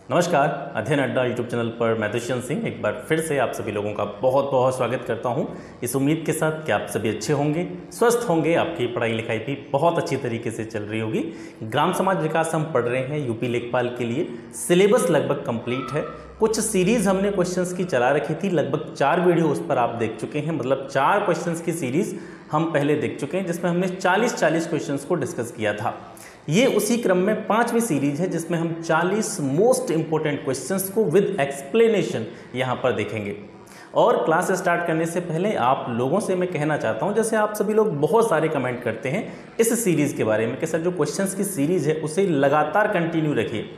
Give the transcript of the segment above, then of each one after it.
नमस्कार, अध्ययन अड्डा यूट्यूब चैनल पर मैं दुष्यंत सिंह एक बार फिर से आप सभी लोगों का बहुत बहुत स्वागत करता हूं। इस उम्मीद के साथ कि आप सभी अच्छे होंगे, स्वस्थ होंगे, आपकी पढ़ाई लिखाई भी बहुत अच्छी तरीके से चल रही होगी। ग्राम समाज विकास हम पढ़ रहे हैं यूपी लेखपाल के लिए। सिलेबस लगभग कंप्लीट है। कुछ सीरीज़ हमने क्वेश्चंस की चला रखी थी, लगभग 4 वीडियो उस पर आप देख चुके हैं। मतलब 4 क्वेश्चंस की सीरीज़ हम पहले देख चुके हैं, जिसमें हमने 40 क्वेश्चंस को डिस्कस किया था। ये उसी क्रम में 5वीं सीरीज है, जिसमें हम 40 मोस्ट इंपॉर्टेंट क्वेश्चंस को विद एक्सप्लेनेशन यहाँ पर देखेंगे। और क्लास स्टार्ट करने से पहले आप लोगों से मैं कहना चाहता हूँ, जैसे आप सभी लोग बहुत सारे कमेंट करते हैं इस सीरीज़ के बारे में कि सर जो क्वेश्चंस की सीरीज़ है उसे लगातार कंटिन्यू रखिए।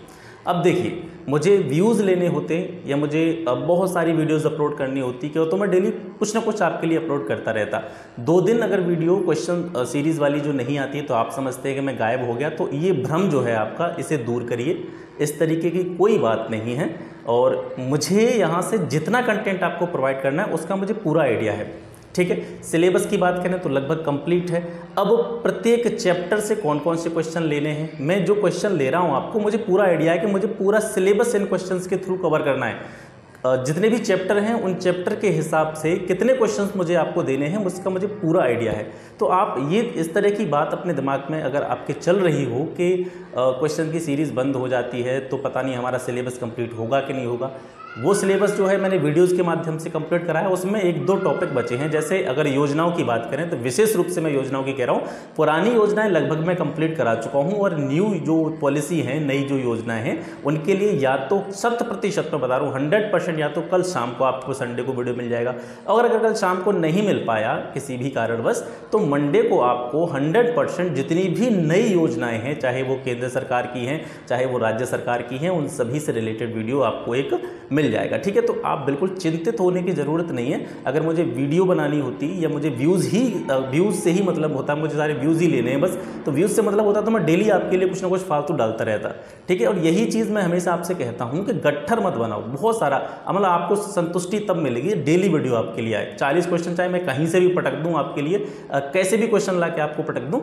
अब देखिए, मुझे व्यूज़ लेने होते या मुझे बहुत सारी वीडियोस अपलोड करनी होती क्यों, तो मैं डेली कुछ ना कुछ आपके लिए अपलोड करता रहता। 2 दिन अगर वीडियो क्वेश्चन सीरीज़ वाली जो नहीं आती तो आप समझते हैं कि मैं गायब हो गया। तो ये भ्रम जो है आपका, इसे दूर करिए। इस तरीके की कोई बात नहीं है और मुझे यहाँ से जितना कंटेंट आपको प्रोवाइड करना है उसका मुझे पूरा आइडिया है। ठीक है, सिलेबस की बात करें तो लगभग कंप्लीट है। अब प्रत्येक चैप्टर से कौन कौन से क्वेश्चन लेने हैं, मैं जो क्वेश्चन ले रहा हूँ आपको मुझे पूरा आइडिया है कि मुझे पूरा सिलेबस इन क्वेश्चंस के थ्रू कवर करना है। जितने भी चैप्टर हैं उन चैप्टर के हिसाब से कितने क्वेश्चंस मुझे आपको देने हैं उसका मुझे पूरा आइडिया है। तो आप ये इस तरह की बात अपने दिमाग में अगर आपके चल रही हो कि क्वेश्चन की सीरीज़ बंद हो जाती है तो पता नहीं हमारा सिलेबस कंप्लीट होगा कि नहीं होगा, वो सिलेबस जो है मैंने वीडियोस के माध्यम से कंप्लीट करा है। उसमें 1-2 टॉपिक बचे हैं। जैसे अगर योजनाओं की बात करें तो विशेष रूप से मैं योजनाओं की कह रहा हूँ। पुरानी योजनाएं लगभग मैं कंप्लीट करा चुका हूँ और न्यू जो पॉलिसी है, नई जो योजनाएं हैं उनके लिए या तो 100% मैं बता रहा हूँ 100%, या तो कल शाम को आपको संडे को वीडियो मिल जाएगा। और अगर कल शाम को नहीं मिल पाया किसी भी कारणवश तो मंडे को आपको 100% जितनी भी नई योजनाएं हैं, चाहे वो केंद्र सरकार की हैं चाहे वो राज्य सरकार की हैं, उन सभी से रिलेटेड वीडियो आपको एक मिल जाएगा। ठीक है, तो आप बिल्कुल चिंतित होने की ज़रूरत नहीं है। अगर मुझे वीडियो बनानी होती या मुझे व्यूज़ से ही मतलब होता, मुझे सारे व्यूज़ ही लेने हैं बस, तो व्यूज़ से मतलब होता तो मैं डेली आपके लिए कुछ ना कुछ फालतू डालता रहता। ठीक है, और यही चीज़ मैं हमेशा आपसे कहता हूँ कि गट्ठर मत बनाओ। बहुत सारा मतलब आपको संतुष्टि तब मिलेगी डेली वीडियो आपके लिए आए। 40 क्वेश्चन चाहे मैं कहीं से भी पटक दूँ आपके लिए, कैसे भी क्वेश्चन ला के आपको पटक दूँ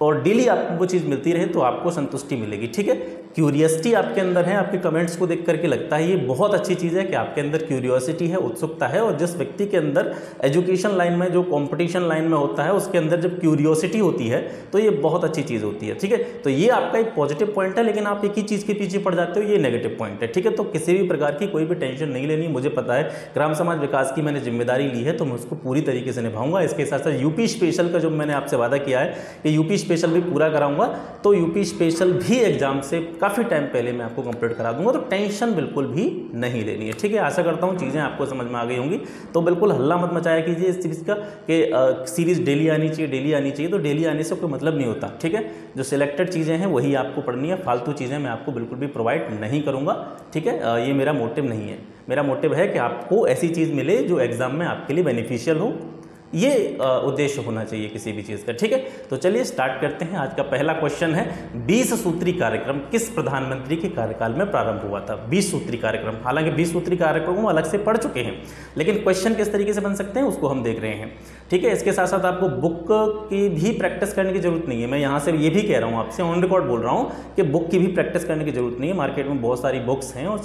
और डेली आपको वो चीज़ मिलती रहे तो आपको संतुष्टि मिलेगी। ठीक है, क्यूरियसिटी आपके अंदर है। आपके कमेंट्स को देख करके लगता है ये बहुत अच्छी चीज़ है कि आपके अंदर क्यूरियोसिटी है, उत्सुकता है। और जिस व्यक्ति के अंदर एजुकेशन लाइन में, जो कंपटीशन लाइन में होता है, उसके अंदर जब क्यूरियोसिटी होती है तो ये बहुत अच्छी चीज़ होती है। ठीक है, तो ये आपका एक पॉजिटिव पॉइंट है, लेकिन आप एक ही चीज़ के पीछे पड़ जाते हो, ये नेगेटिव पॉइंट है। ठीक है, तो किसी भी प्रकार की कोई भी टेंशन नहीं लेनी। मुझे पता है ग्राम समाज विकास की मैंने जिम्मेदारी ली है तो मैं उसको पूरी तरीके से निभाऊंगा। इसके साथ साथ यूपी स्पेशल का जो मैंने आपसे वादा किया है कि यूपी स्पेशल भी पूरा कराऊंगा, तो यूपी स्पेशल भी एग्जाम से काफ़ी टाइम पहले मैं आपको कंप्लीट करा दूंगा। तो टेंशन बिल्कुल भी नहीं लेनी है। ठीक है, आशा करता हूँ चीज़ें आपको समझ में आ गई होंगी। तो बिल्कुल हल्ला मत मचाया कीजिए इस चीज़ का कि सीरीज़ डेली आनी चाहिए। तो डेली आने से कोई मतलब नहीं होता। ठीक है, जो सिलेक्टेड चीज़ें हैं वही आपको पढ़नी है, फालतू चीज़ें मैं आपको बिल्कुल भी प्रोवाइड नहीं करूँगा। ठीक है, ये मेरा मोटिव नहीं है। मेरा मोटिव है कि आपको ऐसी चीज़ मिले जो एग्ज़ाम में आपके लिए बेनिफिशियल हो। ये उद्देश्य होना चाहिए किसी भी चीज़ का। ठीक है, तो चलिए स्टार्ट करते हैं। आज का पहला क्वेश्चन है, 20 सूत्री कार्यक्रम किस प्रधानमंत्री के कार्यकाल में प्रारंभ हुआ था? 20 सूत्री कार्यक्रम, हालांकि 20 सूत्री कार्यक्रम हम अलग से पढ़ चुके हैं, लेकिन क्वेश्चन किस तरीके से बन सकते हैं उसको हम देख रहे हैं। ठीक है, इसके साथ साथ आपको बुक की भी प्रैक्टिस करने की जरूरत नहीं है। मैं यहाँ से ये भी कह रहा हूँ, आपसे ऑन रिकॉर्ड बोल रहा हूँ कि बुक की भी प्रैक्टिस करने की जरूरत नहीं है। मार्केट में बहुत सारी बुक्स हैं और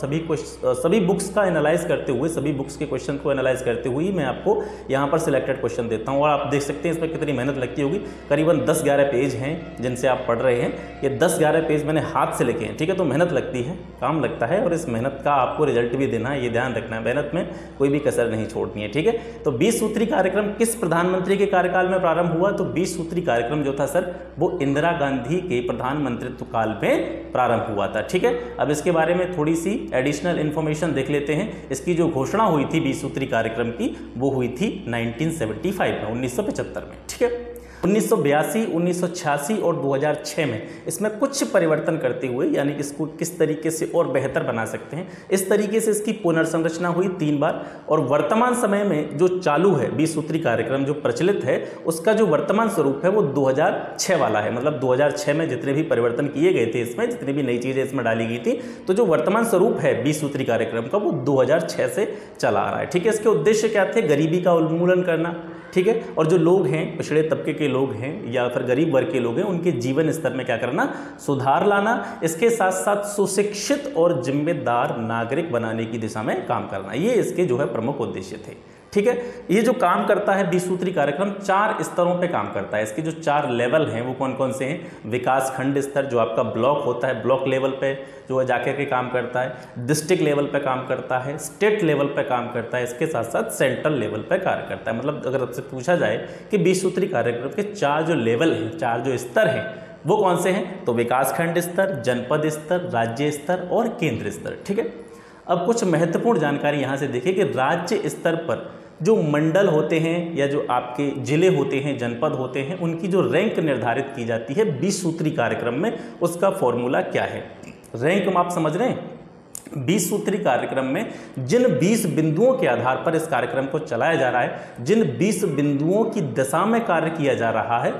सभी बुक्स का एनालाइज करते हुए, सभी बुक्स के क्वेश्चन को एनालाइज करते हुए मैं आपको यहाँ पर सिलेक्टेड क्वेश्चन देता हूँ। और आप देख सकते हैं इसमें कितनी मेहनत लगती होगी। करीबन 10-11 पेज हैं जिनसे आप पढ़ रहे हैं। ये 10-11 पेज मैंने हाथ से लिखे हैं। ठीक है, तो मेहनत लगती है, काम लगता है, और इस मेहनत का आपको रिजल्ट भी देना है, ये ध्यान रखना है। मेहनत में कोई भी कसर नहीं छोड़नी है। ठीक है, तो 20 सूत्री कार्यक्रम किस प्रधानमंत्री के कार्यकाल में प्रारंभ हुआ? तो 20 सूत्री कार्यक्रम जो था सर, वो इंदिरा गांधी के प्रधानमंत्रित्व काल में प्रारंभ हुआ था। ठीक है, अब इसके बारे में थोड़ी सी एडिशनल इन्फॉर्मेशन देख लेते हैं। इसकी जो घोषणा हुई थी 20 सूत्री कार्यक्रम की, वो हुई थी 1975 में, 1975 में। ठीक है, 1982, 1986 और 2006 में इसमें कुछ परिवर्तन करते हुए, यानी इसको किस तरीके से और बेहतर बना सकते हैं, इस तरीके से इसकी पुनर्संरचना हुई 3 बार। और वर्तमान समय में जो चालू है 20 सूत्री कार्यक्रम जो प्रचलित है, उसका जो वर्तमान स्वरूप है वो 2006 वाला है। मतलब 2006 में जितने भी परिवर्तन किए गए थे इसमें, जितनी भी नई चीज़ें इसमें डाली गई थी, तो जो वर्तमान स्वरूप है 20 सूत्री कार्यक्रम का वो 2006 से चला आ रहा है। ठीक है, इसके उद्देश्य क्या थे? गरीबी का उन्मूलन करना। ठीक है, और जो लोग हैं, पिछड़े तबके के लोग हैं या फिर गरीब वर्ग के लोग हैं उनके जीवन स्तर में क्या करना, सुधार लाना, इसके साथ साथ सुशिक्षित और जिम्मेदार नागरिक बनाने की दिशा में काम करना, ये इसके जो है प्रमुख उद्देश्य थे। ठीक है, ये जो काम करता है 20 सूत्री कार्यक्रम 4 स्तरों पे काम करता है। इसके जो 4 लेवल हैं वो कौन कौन से हैं? विकास खंड स्तर, जो आपका ब्लॉक होता है, ब्लॉक लेवल पे जो है जाकर के काम करता है, डिस्ट्रिक्ट लेवल पे काम करता है, स्टेट लेवल पे काम करता है, इसके साथ साथ सेंट्रल लेवल पे कार्य करता है। मतलब अगर आपसे पूछा जाए कि 20 सूत्री कार्यक्रम के 4 जो लेवल हैं, 4 जो स्तर हैं, वो कौन से हैं? तो विकास खंड स्तर, जनपद स्तर, राज्य स्तर और केंद्र स्तर। ठीक है, अब कुछ महत्वपूर्ण जानकारी यहाँ से देखिए कि राज्य स्तर पर जो मंडल होते हैं या जो आपके जिले होते हैं, जनपद होते हैं, उनकी जो रैंक निर्धारित की जाती है 20 सूत्री कार्यक्रम में, उसका फॉर्मूला क्या है? रैंक आप समझ रहे हैं? 20 सूत्री कार्यक्रम में जिन 20 बिंदुओं के आधार पर इस कार्यक्रम को चलाया जा रहा है, जिन 20 बिंदुओं की दिशा में कार्य किया जा रहा है,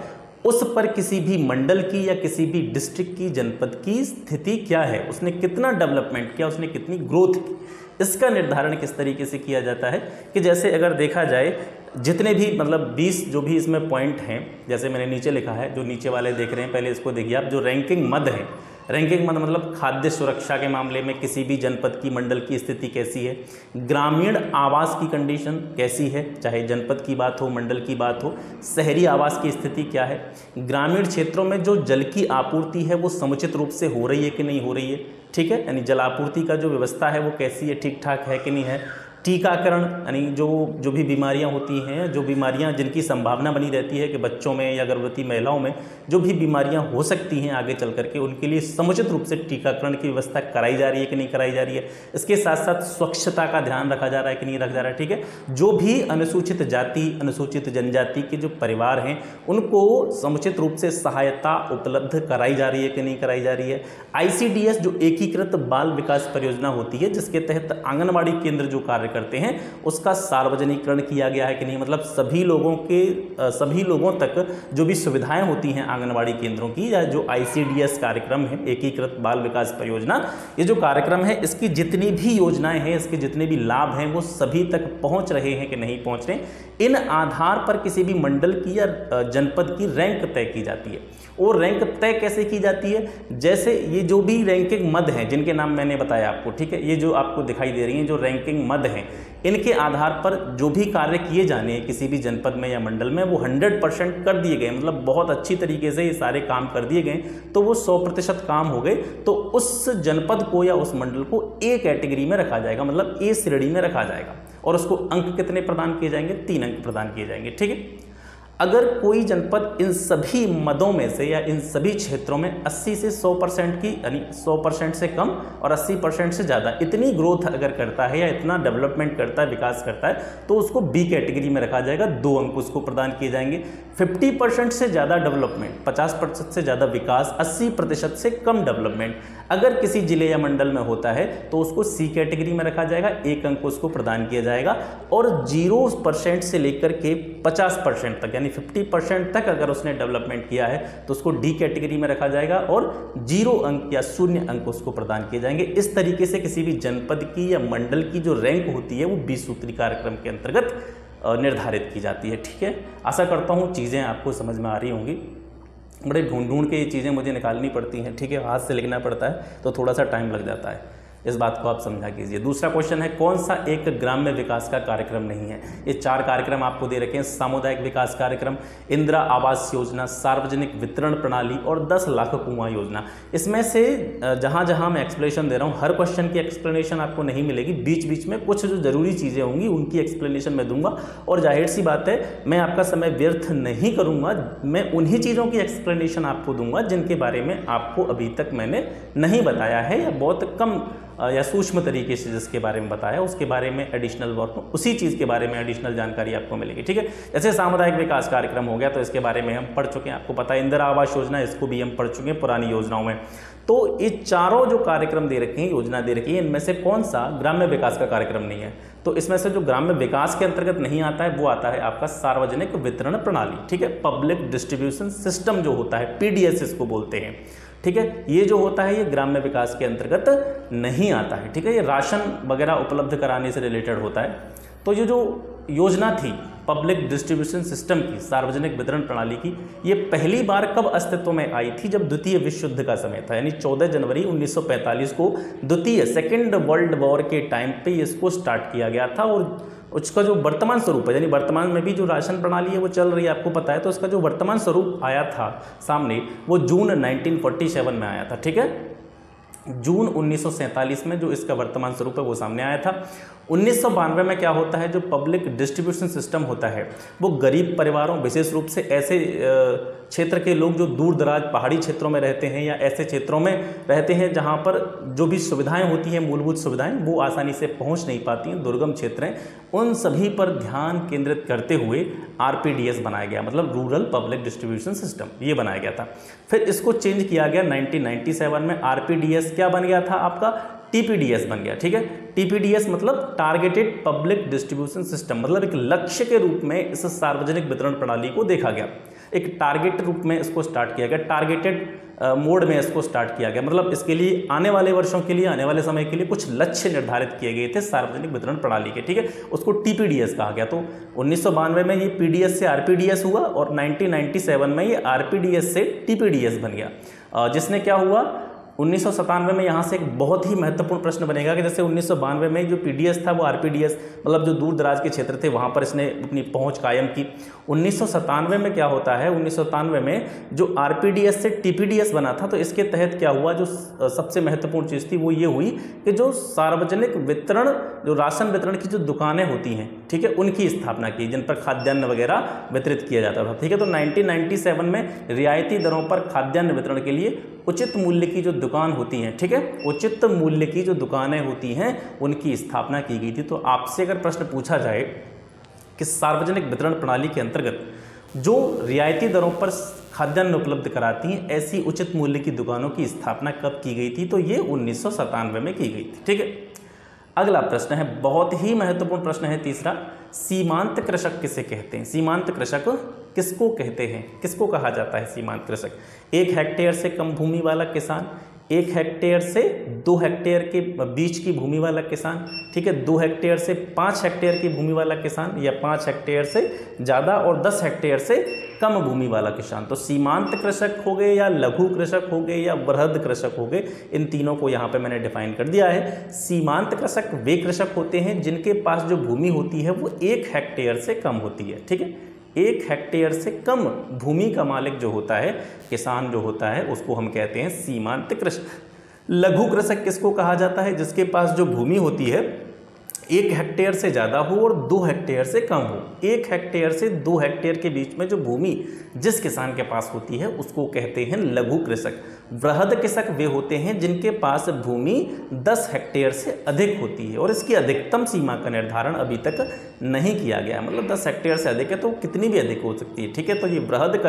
उस पर किसी भी मंडल की या किसी भी डिस्ट्रिक्ट की, जनपद की स्थिति क्या है, उसने कितना डेवलपमेंट किया, उसने कितनी ग्रोथ की, इसका निर्धारण किस तरीके से किया जाता है कि जैसे अगर देखा जाए जितने भी मतलब 20 जो भी इसमें पॉइंट हैं, जैसे मैंने नीचे लिखा है, जो नीचे वाले देख रहे हैं पहले इसको देखिए आप, जो रैंकिंग मद है, रैंकिंग मद मतलब खाद्य सुरक्षा के मामले में किसी भी जनपद की, मंडल की स्थिति कैसी है, ग्रामीण आवास की कंडीशन कैसी है, चाहे जनपद की बात हो, मंडल की बात हो, शहरी आवास की स्थिति क्या है, ग्रामीण क्षेत्रों में जो जल की आपूर्ति है वो समुचित रूप से हो रही है कि नहीं हो रही है, ठीक है, यानी जल आपूर्ति का जो व्यवस्था है वो कैसी है, ठीक ठाक है कि नहीं है, टीकाकरण यानी जो भी बीमारियां होती हैं, जो बीमारियां जिनकी संभावना बनी रहती है कि बच्चों में या गर्भवती महिलाओं में जो भी बीमारियां हो सकती हैं आगे चल करके, उनके लिए समुचित रूप से टीकाकरण की व्यवस्था कराई जा रही है कि नहीं कराई जा रही है। इसके साथ साथ स्वच्छता का ध्यान रखा जा रहा है कि नहीं रखा जा रहा है। ठीक है, जो भी अनुसूचित जाति, अनुसूचित जनजाति के जो परिवार हैं उनको समुचित रूप से सहायता उपलब्ध कराई जा रही है कि नहीं कराई जा रही है। ICDS जो एकीकृत बाल विकास परियोजना होती है, जिसके तहत आंगनबाड़ी केंद्र जो कार्य करते हैं, उसका सार्वजनिकरण किया गया है कि नहीं, मतलब सभी लोगों तक जो भी सुविधाएं होती हैं आंगनबाड़ी केंद्रों की, या जो ICDS कार्यक्रम है, एकीकृत बाल विकास परियोजना, ये जो कार्यक्रम है इसकी जितनी भी योजनाएं हैं, इसके जितने भी लाभ हैं वो सभी तक पहुंच रहे हैं कि नहीं पहुंच रहे। इन आधार पर किसी भी मंडल की या जनपद की रैंक तय की जाती है। और रैंक तय कैसे की जाती है? जैसे ये जो भी रैंकिंग मद हैं जिनके नाम मैंने बताया आपको, ठीक है, ये जो आपको दिखाई दे रही हैं जो रैंकिंग मद हैं, इनके आधार पर जो भी कार्य किए जाने हैं किसी भी जनपद में या मंडल में, वो 100% कर दिए गए, मतलब बहुत अच्छी तरीके से ये सारे काम कर दिए गए, तो वो 100% काम हो गए, तो उस जनपद को या उस मंडल को A कैटेगरी में रखा जाएगा, मतलब A श्रेणी में रखा जाएगा। और उसको अंक कितने प्रदान किए जाएंगे? 3 अंक प्रदान किए जाएंगे। ठीक है, अगर कोई जनपद इन सभी मदों में से या इन सभी क्षेत्रों में 80 से 100% की, यानी 100% से कम और 80% से ज़्यादा इतनी ग्रोथ अगर करता है या इतना डेवलपमेंट करता है, विकास करता है, तो उसको B कैटेगरी में रखा जाएगा, 2 अंक उसको प्रदान किए जाएंगे। 50% से ज़्यादा डेवलपमेंट, 50% से ज़्यादा विकास, 80% से कम डेवलपमेंट अगर किसी जिले या मंडल में होता है तो उसको C कैटेगरी में रखा जाएगा, 1 अंक उसको प्रदान किया जाएगा। और 0% से लेकर के 50% तक, यानी 50% तक अगर उसने डेवलपमेंट किया है तो उसको D कैटेगरी में रखा जाएगा और 0 अंक या 0 अंक उसको प्रदान किए जाएंगे। इस तरीके से किसी भी जनपद की या मंडल की जो रैंक होती है वो 20 सूत्री कार्यक्रम के अंतर्गत निर्धारित की जाती है। ठीक है, आशा करता हूँ चीज़ें आपको समझ में आ रही होंगी। बड़े ढूंढ के ये चीज़ें मुझे निकालनी पड़ती हैं, ठीक है, हाथ से लिखना पड़ता है तो थोड़ा सा टाइम लग जाता है, इस बात को आप समझा कीजिए। दूसरा क्वेश्चन है, कौन सा एक ग्राम्य विकास का कार्यक्रम नहीं है? ये 4 कार्यक्रम आपको दे रखे हैं, सामुदायिक विकास कार्यक्रम, इंदिरा आवास योजना, सार्वजनिक वितरण प्रणाली और 10 लाख कुआं योजना। इसमें से जहाँ जहाँ मैं एक्सप्लेनेशन दे रहा हूँ, हर क्वेश्चन की एक्सप्लेनेशन आपको नहीं मिलेगी, बीच बीच में कुछ जो जरूरी चीज़ें होंगी उनकी एक्सप्लेनेशन मैं दूंगा। और जाहिर सी बात है, मैं आपका समय व्यर्थ नहीं करूँगा, मैं उन्हीं चीज़ों की एक्सप्लेनेशन आपको दूंगा जिनके बारे में आपको अभी तक मैंने नहीं बताया है, या बहुत कम या सूक्ष्म तरीके से जिसके बारे में बताया उसके बारे में एडिशनल वर्क, उसी चीज़ के बारे में एडिशनल जानकारी आपको मिलेगी। ठीक है, जैसे सामुदायिक विकास कार्यक्रम हो गया तो इसके बारे में हम पढ़ चुके हैं, आपको पता है। इंदिरा आवास योजना, इसको भी हम पढ़ चुके हैं पुरानी योजनाओं में। तो ये चारों जो कार्यक्रम दे रखे हैं, योजना दे रखी है, इनमें से कौन सा ग्राम्य विकास का कार्यक्रम नहीं है? तो इसमें से जो ग्राम्य विकास के अंतर्गत नहीं आता है वो आता है आपका सार्वजनिक वितरण प्रणाली। ठीक है, पब्लिक डिस्ट्रीब्यूशन सिस्टम जो होता है, PDS इसको बोलते हैं। ठीक है। ये जो होता है ये ग्राम्य विकास के अंतर्गत नहीं आता है, ठीक है। ये राशन वगैरह उपलब्ध कराने से रिलेटेड होता है। तो ये जो योजना थी पब्लिक डिस्ट्रीब्यूशन सिस्टम की, सार्वजनिक वितरण प्रणाली की, ये पहली बार कब अस्तित्व में आई थी? जब द्वितीय विश्व युद्ध का समय था, यानी 14 जनवरी 1945 को द्वितीय सेकेंड वर्ल्ड वॉर के टाइम पे इसको स्टार्ट किया गया था। और उसका जो वर्तमान स्वरूप है, यानी वर्तमान में भी जो राशन प्रणाली है वो चल रही है, आपको पता है, तो उसका जो वर्तमान स्वरूप आया था सामने वो जून 1947 में आया था, ठीक है। जून 1947 में जो इसका वर्तमान स्वरूप है वो सामने आया था। 1992 में क्या होता है, जो पब्लिक डिस्ट्रीब्यूशन सिस्टम होता है वो गरीब परिवारों, विशेष रूप से ऐसे क्षेत्र के लोग जो दूर दराज पहाड़ी क्षेत्रों में रहते हैं या ऐसे क्षेत्रों में रहते हैं जहां पर जो भी सुविधाएं होती हैं, मूलभूत सुविधाएं, वो आसानी से पहुंच नहीं पाती हैं, दुर्गम क्षेत्र हैं, उन सभी पर ध्यान केंद्रित करते हुए आरपीडीएस बनाया गया, मतलब रूरल पब्लिक डिस्ट्रीब्यूशन सिस्टम, ये बनाया गया था। फिर इसको चेंज किया गया 1997 में, आरपीडीएस क्या बन गया था आपका, टीपीडीएस बन गया, ठीक है। टीपीडीएस मतलब टारगेटेड पब्लिक डिस्ट्रीब्यूशन सिस्टम, मतलब एक लक्ष्य के रूप में इस सार्वजनिक वितरण प्रणाली को देखा गया, एक टारगेट रूप में इसको स्टार्ट किया गया, टारगेटेड मोड में इसको स्टार्ट किया गया। मतलब इसके लिए आने वाले वर्षों के लिए, आने वाले समय के लिए कुछ लक्ष्य निर्धारित किए गए थे सार्वजनिक वितरण प्रणाली के, ठीक है। उसको टीपीडीएस कहा गया। तो 1992 में ये पीडीएस से आरपीडीएस हुआ और 1997 में ये आरपीडीएस से टीपीडीएस बन गया। जिसने क्या हुआ, 1997 में यहाँ से एक बहुत ही महत्वपूर्ण प्रश्न बनेगा कि जैसे 1992 में जो पीडीएस था वो आरपीडीएस, मतलब जो दूर दराज के क्षेत्र थे वहाँ पर इसने अपनी पहुँच कायम की। 1997 में क्या होता है, 1997 में जो आरपीडीएस से टीपीडीएस बना था, तो इसके तहत क्या हुआ, जो सबसे महत्वपूर्ण चीज़ थी वो ये हुई कि जो सार्वजनिक वितरण, जो राशन वितरण की जो दुकानें होती हैं, ठीक है, उनकी स्थापना की, जिन पर खाद्यान्न वगैरह वितरित किया जाता था, ठीक है। तो 1997 में रियायती दरों पर खाद्यान्न वितरण के लिए उचित मूल्य की जो दुकान होती हैं, ठीक है, उचित मूल्य की जो दुकानें होती हैं उनकी स्थापना की गई थी। तो आपसे अगर प्रश्न पूछा जाए कि सार्वजनिक वितरण प्रणाली के अंतर्गत जो रियायती दरों पर खाद्यान्न उपलब्ध कराती हैं, ऐसी उचित मूल्य की दुकानों की स्थापना कब की गई थी, तो ये 1997 में की गई थी, ठीक है। अगला प्रश्न है, बहुत ही महत्वपूर्ण प्रश्न है तीसरा, सीमांत कृषक किसे कहते हैं? सीमांत कृषक किसको कहते हैं, किसको कहा जाता है सीमांत कृषक? 1 हेक्टेयर से कम भूमि वाला किसान, 1 हेक्टेयर से 2 हेक्टेयर के बीच की भूमि वाला किसान, ठीक है, 2 हेक्टेयर से 5 हेक्टेयर की भूमि वाला किसान, या 5 हेक्टेयर से ज़्यादा और 10 हेक्टेयर से कम भूमि वाला किसान। तो सीमांत कृषक हो गए या लघु कृषक हो गए या वृहद कृषक हो गए, इन तीनों को यहाँ पे मैंने डिफाइन कर दिया है। सीमांत कृषक वे कृषक होते हैं जिनके पास जो भूमि होती है वो 1 हेक्टेयर से कम होती है, ठीक है। 1 हेक्टेयर से कम भूमि का मालिक जो होता है, किसान जो होता है, उसको हम कहते हैं सीमांत कृषक। लघु कृषक किसको कहा जाता है? जिसके पास जो भूमि होती है 1 हेक्टेयर से ज़्यादा हो और 2 हेक्टेयर से कम हो। 1 हेक्टेयर से 2 हेक्टेयर के बीच में जो भूमि जिस किसान के पास होती है उसको कहते हैं लघु कृषक। वृहद कृषक वे होते हैं जिनके पास भूमि 10 हेक्टेयर से अधिक होती है और इसकी अधिकतम सीमा का निर्धारण अभी तक नहीं किया गया है। मतलब 10 हेक्टेयर से अधिक है तो कितनी भी अधिक हो सकती है, ठीक है। तो ये वृहद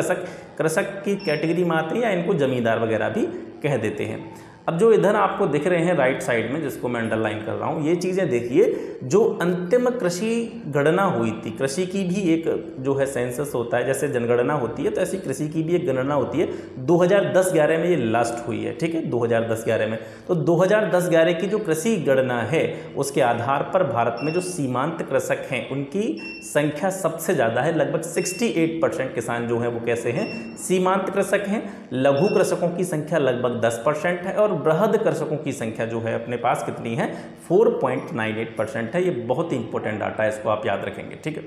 कृषक की कैटेगरी में आते हैं या इनको जमींदार वगैरह भी कह देते हैं। अब जो इधर आपको दिख रहे हैं राइट साइड में, जिसको मैं अंडरलाइन कर रहा हूँ, ये चीज़ें देखिए, जो अंतिम कृषि गणना हुई थी, कृषि की भी एक जो है सेंसस होता है, जैसे जनगणना होती है तो ऐसी कृषि की भी एक गणना होती है। 2010-11 में ये लास्ट हुई है, ठीक है, 2010-11 में। तो 2010-11 की जो कृषि गणना है उसके आधार पर भारत में जो सीमांत कृषक हैं उनकी संख्या सबसे ज़्यादा है, लगभग 68% किसान जो हैं वो कैसे हैं, सीमांत कृषक हैं। लघु कृषकों की संख्या लगभग 10% है और वृहद कृषकों की संख्या जो है अपने पास कितनी है, 4.98% है। ये बहुत ही इंपॉर्टेंट डाटा है, इसको आप याद रखेंगे, ठीक है।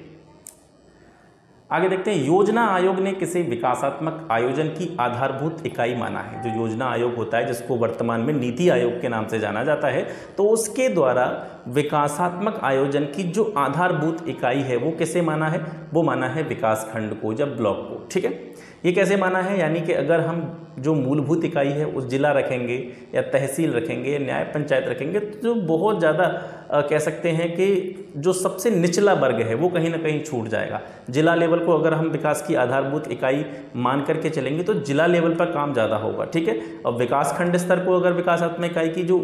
आगे देखते हैं, योजना आयोग ने किसे विकासात्मक आयोजन की आधारभूत इकाई माना है? जो योजना आयोग होता है, जिसको वर्तमान में नीति आयोग के नाम से जाना जाता है, तो उसके द्वारा विकासात्मक आयोजन की जो आधारभूत इकाई है वो किसे माना है? वो माना है विकास खंड को या ब्लॉक को, ठीक है। ये कैसे माना है? यानी कि अगर हम जो मूलभूत इकाई है उस जिला रखेंगे या तहसील रखेंगे या न्याय पंचायत रखेंगे, तो जो बहुत ज़्यादा कह सकते हैं कि जो सबसे निचला वर्ग है वो कहीं ना कहीं छूट जाएगा। जिला लेवल को अगर हम विकास की आधारभूत इकाई मान करके चलेंगे तो जिला लेवल पर काम ज़्यादा होगा, ठीक है। और विकास खंड स्तर को अगर विकासात्मक इकाई की जो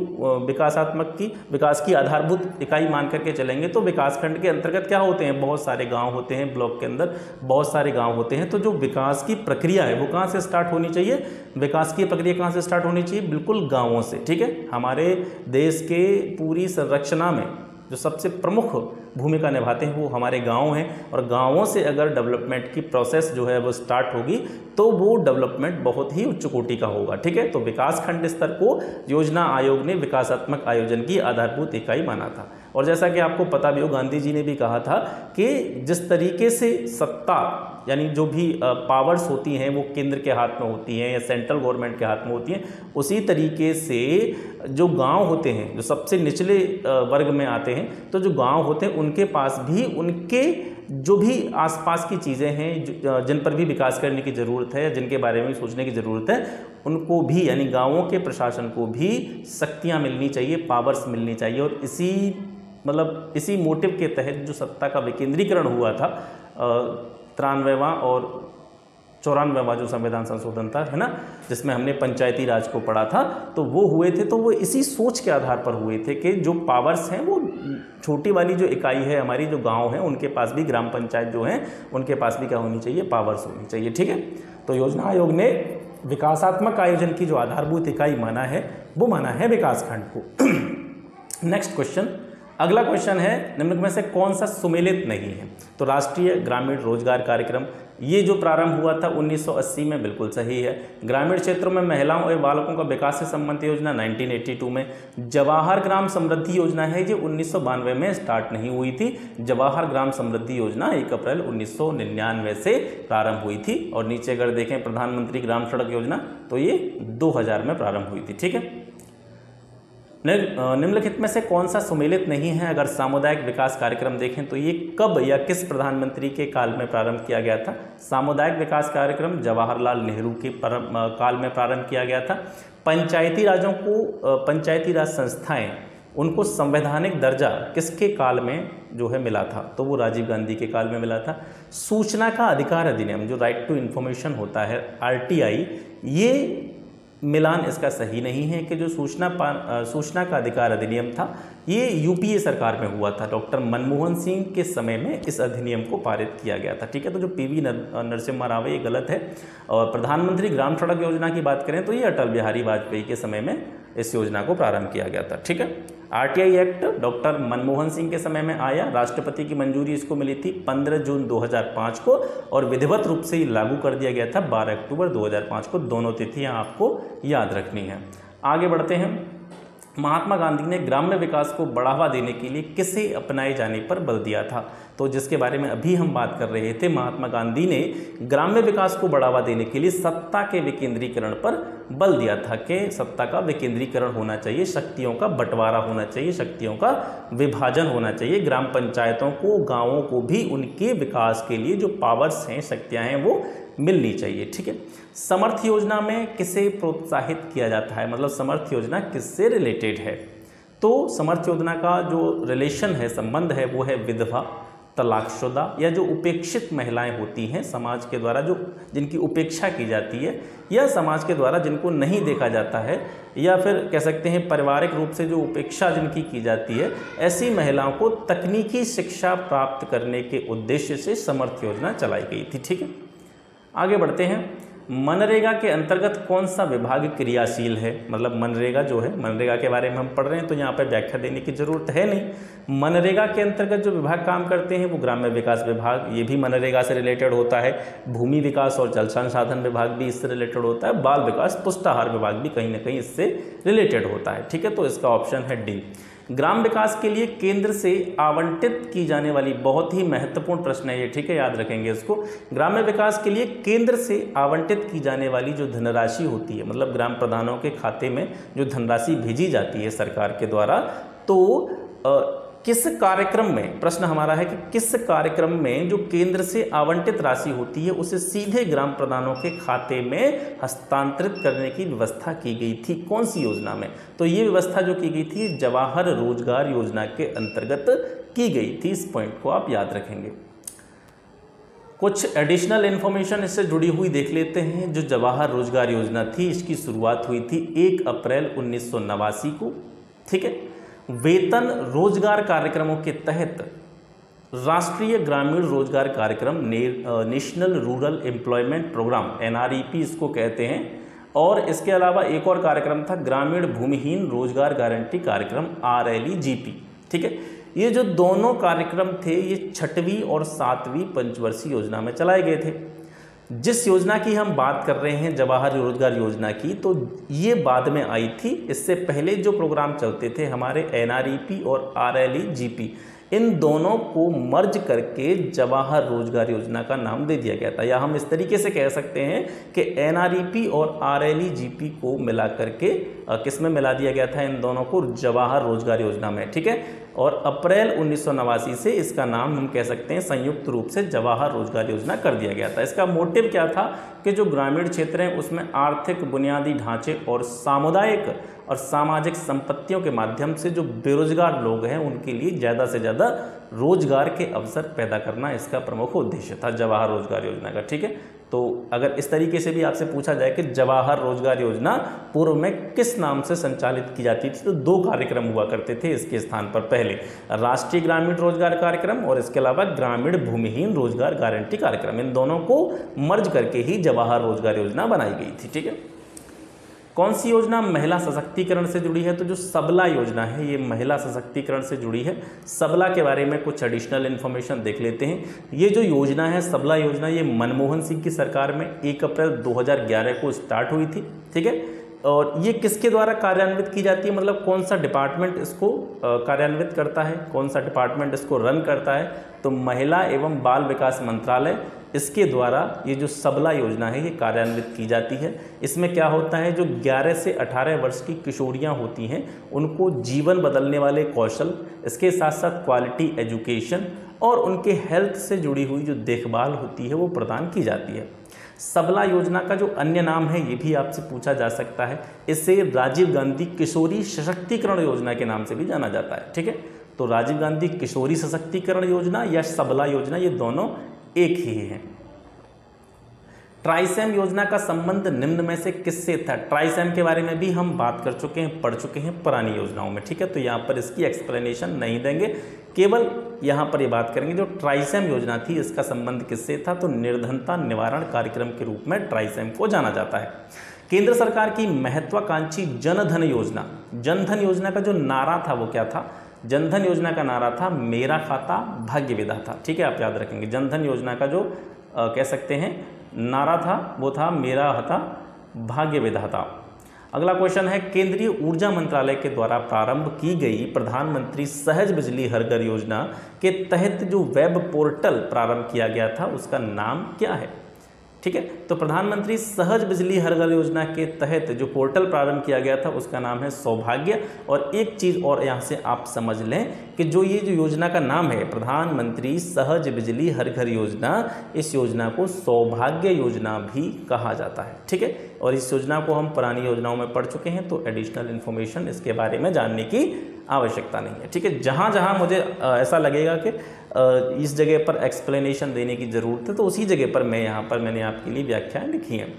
विकास की आधारभूत इकाई मान करके चलेंगे तो विकास खंड के अंतर्गत क्या होते हैं, बहुत सारे गाँव होते हैं, ब्लॉक के अंदर बहुत सारे गाँव होते हैं। तो जो विकास की प्रक्रिया है वो कहाँ से स्टार्ट होनी चाहिए? विकास की प्रक्रिया कहाँ से स्टार्ट होनी चाहिए? बिल्कुल गाँवों से। ठीक है, हमारे देश के पूरी संरचना में जो सबसे प्रमुख भूमिका निभाते हैं वो हमारे गांव हैं, और गांवों से अगर डेवलपमेंट की प्रोसेस जो है वो स्टार्ट होगी तो वो डेवलपमेंट बहुत ही उच्च कोटि का होगा। ठीक है, तो विकास खंड स्तर को योजना आयोग ने विकासात्मक आयोजन की आधारभूत इकाई माना था। और जैसा कि आपको पता भी हो, गांधी जी ने भी कहा था कि जिस तरीके से सत्ता यानी जो भी पावर्स होती हैं वो केंद्र के हाथ में होती हैं या सेंट्रल गवर्नमेंट के हाथ में होती हैं, उसी तरीके से जो गांव होते हैं जो सबसे निचले वर्ग में आते हैं, तो जो गांव होते हैं उनके पास भी उनके जो भी आसपास की चीज़ें हैं जिन पर भी विकास करने की ज़रूरत है या जिनके बारे में सोचने की ज़रूरत है, उनको भी यानी गाँवों के प्रशासन को भी शक्तियाँ मिलनी चाहिए, पावर्स मिलनी चाहिए। और इसी मोटिव के तहत जो सत्ता का विकेंद्रीकरण हुआ था 93वां और 94वां जो संविधान संशोधन था, है ना, जिसमें हमने पंचायती राज को पढ़ा था, तो वो हुए थे, तो वो इसी सोच के आधार पर हुए थे कि जो पावर्स हैं वो छोटी वाली जो इकाई है हमारी जो गांव है उनके पास भी, ग्राम पंचायत जो हैं उनके पास भी क्या होनी चाहिए? पावर्स होनी चाहिए। ठीक है, तो योजना आयोग ने विकासात्मक आयोजन की जो आधारभूत इकाई माना है वो माना है विकासखंड को। नेक्स्ट क्वेश्चन, अगला क्वेश्चन है निम्नलिखित में से कौन सा सुमेलित नहीं है? तो राष्ट्रीय ग्रामीण रोजगार कार्यक्रम ये जो प्रारंभ हुआ था 1980 में, बिल्कुल सही है। ग्रामीण क्षेत्रों में महिलाओं और बालकों का विकास से संबंधित योजना 1982 में। जवाहर ग्राम समृद्धि योजना है ये 1992 में स्टार्ट नहीं हुई थी। जवाहर ग्राम समृद्धि योजना 1 अप्रैल 1999 से प्रारंभ हुई थी। और नीचे अगर देखें प्रधानमंत्री ग्राम सड़क योजना, तो ये 2000 में प्रारंभ हुई थी। ठीक है, निम्नलिखित में से कौन सा सुमेलित नहीं है? अगर सामुदायिक विकास कार्यक्रम देखें तो ये कब या किस प्रधानमंत्री के काल में प्रारंभ किया गया था? सामुदायिक विकास कार्यक्रम जवाहरलाल नेहरू के काल में प्रारंभ किया गया था। पंचायती राज संस्थाएं उनको संवैधानिक दर्जा किसके काल में जो है मिला था? तो वो राजीव गांधी के काल में मिला था। सूचना का अधिकार अधिनियम जो राइट टू इन्फॉर्मेशन होता है RTI, ये मिलान इसका सही नहीं है कि जो सूचना का अधिकार अधिनियम था ये UPA सरकार में हुआ था। डॉक्टर मनमोहन सिंह के समय में इस अधिनियम को पारित किया गया था। ठीक है, तो जो PV नरसिम्हा राव ये गलत है। और प्रधानमंत्री ग्राम सड़क योजना की बात करें तो ये अटल बिहारी वाजपेयी के समय में इस योजना को प्रारंभ किया गया था। ठीक है, RTI act doctor Manmohan Singh के समय में आया, राष्ट्रपति की मंजूरी इसको मिली थी 15 जून 2005 को, और विधिवत रूप से लागू कर दिया गया था 12 अक्टूबर 2005 को। दोनों तिथियां आपको याद रखनी है। आगे बढ़ते हैं। महात्मा गांधी ने ग्राम्य विकास को बढ़ावा देने के लिए किसे अपनाए जाने पर बल दिया था? तो जिसके बारे में अभी हम बात कर रहे थे, महात्मा गांधी ने ग्राम्य विकास को बढ़ावा देने के लिए सत्ता के विकेंद्रीकरण पर बल दिया था कि सत्ता का विकेंद्रीकरण होना चाहिए, शक्तियों का बंटवारा होना चाहिए, शक्तियों का विभाजन होना चाहिए। ग्राम पंचायतों को, गाँवों को भी उनके विकास के लिए जो पावर्स हैं, शक्तियाँ हैं, वो मिलनी चाहिए। ठीक है, समर्थ योजना में किसे प्रोत्साहित किया जाता है? मतलब समर्थ योजना किससे रिलेटेड है? तो समर्थ योजना का जो रिलेशन है, संबंध है, वो है विधवा, तलाकशुदा या जो उपेक्षित महिलाएं होती हैं समाज के द्वारा, जो जिनकी उपेक्षा की जाती है या समाज के द्वारा जिनको नहीं देखा जाता है, या फिर कह सकते हैं पारिवारिक रूप से जो उपेक्षा जिनकी की जाती है, ऐसी महिलाओं को तकनीकी शिक्षा प्राप्त करने के उद्देश्य से समर्थ योजना चलाई गई थी। ठीक है, आगे बढ़ते हैं। मनरेगा के अंतर्गत कौन सा विभाग क्रियाशील है? मतलब मनरेगा जो है, मनरेगा के बारे में हम पढ़ रहे हैं तो यहाँ पर व्याख्या देने की जरूरत है नहीं। मनरेगा के अंतर्गत जो विभाग काम करते हैं वो ग्राम्य विकास विभाग, ये भी मनरेगा से रिलेटेड होता है। भूमि विकास और जल संसाधन विभाग भी इससे रिलेटेड होता है। बाल विकास पुष्टाहार विभाग भी कहीं ना कहीं इससे रिलेटेड होता है। ठीक है, तो इसका ऑप्शन है डी। ग्राम विकास के लिए केंद्र से आवंटित की जाने वाली, बहुत ही महत्वपूर्ण प्रश्न है ये, ठीक है, याद रखेंगे इसको। ग्राम्य विकास के लिए केंद्र से आवंटित की जाने वाली जो धनराशि होती है, मतलब ग्राम प्रधानों के खाते में जो धनराशि भेजी जाती है सरकार के द्वारा, तो किस कार्यक्रम में, प्रश्न हमारा है कि किस कार्यक्रम में जो केंद्र से आवंटित राशि होती है उसे सीधे ग्राम प्रधानों के खाते में हस्तांतरित करने की व्यवस्था की गई थी? कौन सी योजना में? तो ये व्यवस्था जो की गई थी जवाहर रोजगार योजना के अंतर्गत की गई थी। इस पॉइंट को आप याद रखेंगे। कुछ एडिशनल इन्फॉर्मेशन इससे जुड़ी हुई देख लेते हैं। जो जवाहर रोजगार योजना थी इसकी शुरुआत हुई थी 1 अप्रैल 1989 को। ठीक है, वेतन रोजगार कार्यक्रमों के तहत राष्ट्रीय ग्रामीण रोजगार कार्यक्रम national rural employment programme NREP इसको कहते हैं। और इसके अलावा एक और कार्यक्रम था ग्रामीण भूमिहीन रोजगार गारंटी कार्यक्रम RLEGP। ठीक है, ये जो दोनों कार्यक्रम थे ये 6वीं और 7वीं पंचवर्षीय योजना में चलाए गए थे। जिस योजना की हम बात कर रहे हैं जवाहर रोजगार योजना की, तो ये बाद में आई थी। इससे पहले जो प्रोग्राम चलते थे हमारे NREP और RLEGP, इन दोनों को मर्ज करके जवाहर रोजगार योजना का नाम दे दिया गया था। या हम इस तरीके से कह सकते हैं कि NREP और RLEGP को मिला करके किस में मिला दिया गया था, इन दोनों को जवाहर रोजगार योजना में। ठीक है, और अप्रैल 1989 से इसका नाम हम कह सकते हैं संयुक्त रूप से जवाहर रोजगार योजना कर दिया गया था। इसका मोटिव क्या था कि जो ग्रामीण क्षेत्र हैं उसमें आर्थिक बुनियादी ढांचे और सामुदायिक और सामाजिक संपत्तियों के माध्यम से जो बेरोजगार लोग हैं उनके लिए ज़्यादा से ज़्यादा रोजगार के अवसर पैदा करना इसका प्रमुख उद्देश्य था जवाहर रोजगार योजना का। ठीक है, तो अगर इस तरीके से भी आपसे पूछा जाए कि जवाहर रोजगार योजना पूर्व में किस नाम से संचालित की जाती थी, तो 2 कार्यक्रम हुआ करते थे इसके स्थान पर। पहले राष्ट्रीय ग्रामीण रोजगार कार्यक्रम और इसके अलावा ग्रामीण भूमिहीन रोजगार गारंटी कार्यक्रम, इन दोनों को मर्ज करके ही जवाहर रोजगार योजना बनाई गई थी। ठीक है, कौन सी योजना महिला सशक्तिकरण से जुड़ी है, तो जो सबला योजना है ये महिला सशक्तिकरण से जुड़ी है। सबला के बारे में कुछ एडिशनल इन्फॉर्मेशन देख लेते हैं। ये जो योजना है सबला योजना, ये मनमोहन सिंह की सरकार में 1 अप्रैल 2011 को स्टार्ट हुई थी। ठीक है, और ये किसके द्वारा कार्यान्वित की जाती है, मतलब कौन सा डिपार्टमेंट इसको कार्यान्वित करता है, कौन सा डिपार्टमेंट इसको रन करता है, तो महिला एवं बाल विकास मंत्रालय इसके द्वारा ये जो सबला योजना है ये कार्यान्वित की जाती है। इसमें क्या होता है, जो 11 से 18 वर्ष की किशोरियां होती हैं उनको जीवन बदलने वाले कौशल, इसके साथ साथ क्वालिटी एजुकेशन और उनके हेल्थ से जुड़ी हुई जो देखभाल होती है वो प्रदान की जाती है। सबला योजना का जो अन्य नाम है ये भी आपसे पूछा जा सकता है, इसे राजीव गांधी किशोरी सशक्तिकरण योजना के नाम से भी जाना जाता है। ठीक है, तो राजीव गांधी किशोरी सशक्तिकरण योजना या सबला योजना ये दोनों एक ही हैं। ट्राइसेम योजना का संबंध निम्न में से किससे था, ट्राइसेम के बारे में भी हम बात कर चुके हैं, पढ़ चुके हैं पुरानी योजनाओं में। ठीक है, तो यहाँ पर इसकी एक्सप्लेनेशन नहीं देंगे, केवल यहाँ पर ये बात करेंगे जो ट्राइसेम योजना थी इसका संबंध किससे था, तो निर्धनता निवारण कार्यक्रम के रूप में ट्राइसेम को जाना जाता है। केंद्र सरकार की महत्वाकांक्षी जनधन योजना, जनधन योजना का जो नारा था वो क्या था, जनधन योजना का नारा था मेरा खाता भाग्य विधाता। ठीक है, आप याद रखेंगे जनधन योजना का जो कह सकते हैं नारा था वो था मेरा खाता भाग्य विधाता। अगला क्वेश्चन है केंद्रीय ऊर्जा मंत्रालय के द्वारा प्रारंभ की गई प्रधानमंत्री सहज बिजली हर घर योजना के तहत जो वेब पोर्टल प्रारंभ किया गया था उसका नाम क्या है। ठीक है, तो प्रधानमंत्री सहज बिजली हर घर योजना के तहत जो पोर्टल प्रारंभ किया गया था उसका नाम है सौभाग्य। और एक चीज़ और यहाँ से आप समझ लें कि जो ये जो योजना का नाम है प्रधानमंत्री सहज बिजली हर घर योजना, इस योजना को सौभाग्य योजना भी कहा जाता है। ठीक है, और इस योजना को हम पुरानी योजनाओं में पढ़ चुके हैं, तो एडिशनल इन्फॉर्मेशन इसके बारे में जानने की आवश्यकता नहीं है। ठीक है, जहाँ जहाँ मुझे ऐसा लगेगा कि इस जगह पर एक्सप्लेनेशन देने की ज़रूरत है तो उसी जगह पर मैंने आपके लिए व्याख्याएं लिखी हैं।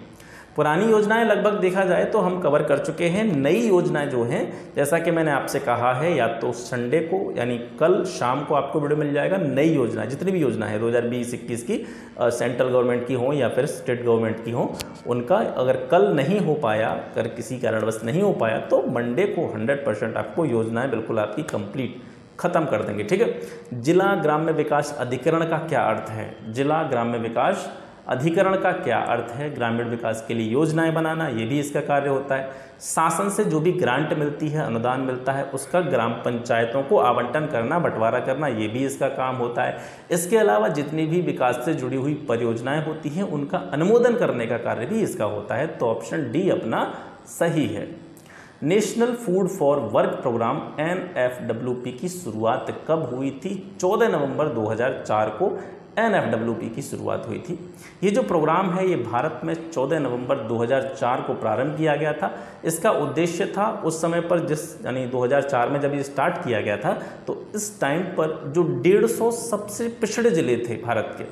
पुरानी योजनाएं लगभग देखा जाए तो हम कवर कर चुके हैं। नई योजनाएं जो हैं, जैसा कि मैंने आपसे कहा है, या तो संडे को यानी कल शाम को आपको वीडियो मिल जाएगा। नई योजना जितनी भी योजना है 2020-21 की सेंट्रल गवर्नमेंट की हो या फिर स्टेट गवर्नमेंट की हो, उनका अगर कल नहीं हो पाया, अगर किसी कारणवश नहीं हो पाया तो मंडे को 100% आपको योजनाएँ बिल्कुल आपकी कंप्लीट खत्म कर देंगे। ठीक है, जिला ग्राम्य विकास अधिकरण का क्या अर्थ है, जिला ग्राम्य विकास अधिकरण का क्या अर्थ है, ग्रामीण विकास के लिए योजनाएं बनाना, ये भी इसका कार्य होता है। शासन से जो भी ग्रांट मिलती है, अनुदान मिलता है, उसका ग्राम पंचायतों को आवंटन करना, बंटवारा करना, ये भी इसका काम होता है। इसके अलावा जितनी भी विकास से जुड़ी हुई परियोजनाएं होती हैं उनका अनुमोदन करने का कार्य भी इसका होता है। तो ऑप्शन डी अपना सही है। National food for work programme NFWP की शुरुआत कब हुई थी, 14 नवंबर 2004 को NFWP की शुरुआत हुई थी। ये जो प्रोग्राम है ये भारत में 14 नवंबर 2004 को प्रारंभ किया गया था। इसका उद्देश्य था उस समय पर यानी 2004 में जब ये स्टार्ट किया गया था तो इस टाइम पर जो 150 सबसे पिछड़े ज़िले थे भारत के,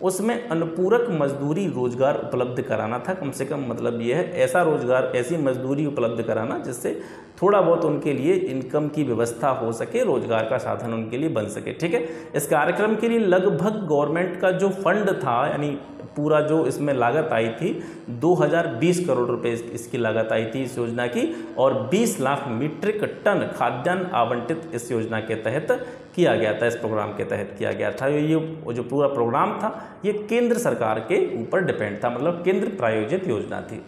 उसमें अनुपूरक मजदूरी रोजगार उपलब्ध कराना था। कम से कम मतलब ये है, ऐसा रोजगार, ऐसी मजदूरी उपलब्ध कराना जिससे थोड़ा बहुत उनके लिए इनकम की व्यवस्था हो सके, रोजगार का साधन उनके लिए बन सके। ठीक है, इस कार्यक्रम के लिए लगभग गवर्नमेंट का जो फंड था, यानी पूरा जो इसमें लागत आई थी 2020 करोड़ रुपए इसकी लागत आई थी इस योजना की, और 20 लाख मीट्रिक टन खाद्यान्न आवंटित इस योजना के तहत किया गया था, इस प्रोग्राम के तहत किया गया था। ये जो पूरा प्रोग्राम था ये केंद्र सरकार के ऊपर डिपेंड था, मतलब केंद्र प्रायोजित योजना थी।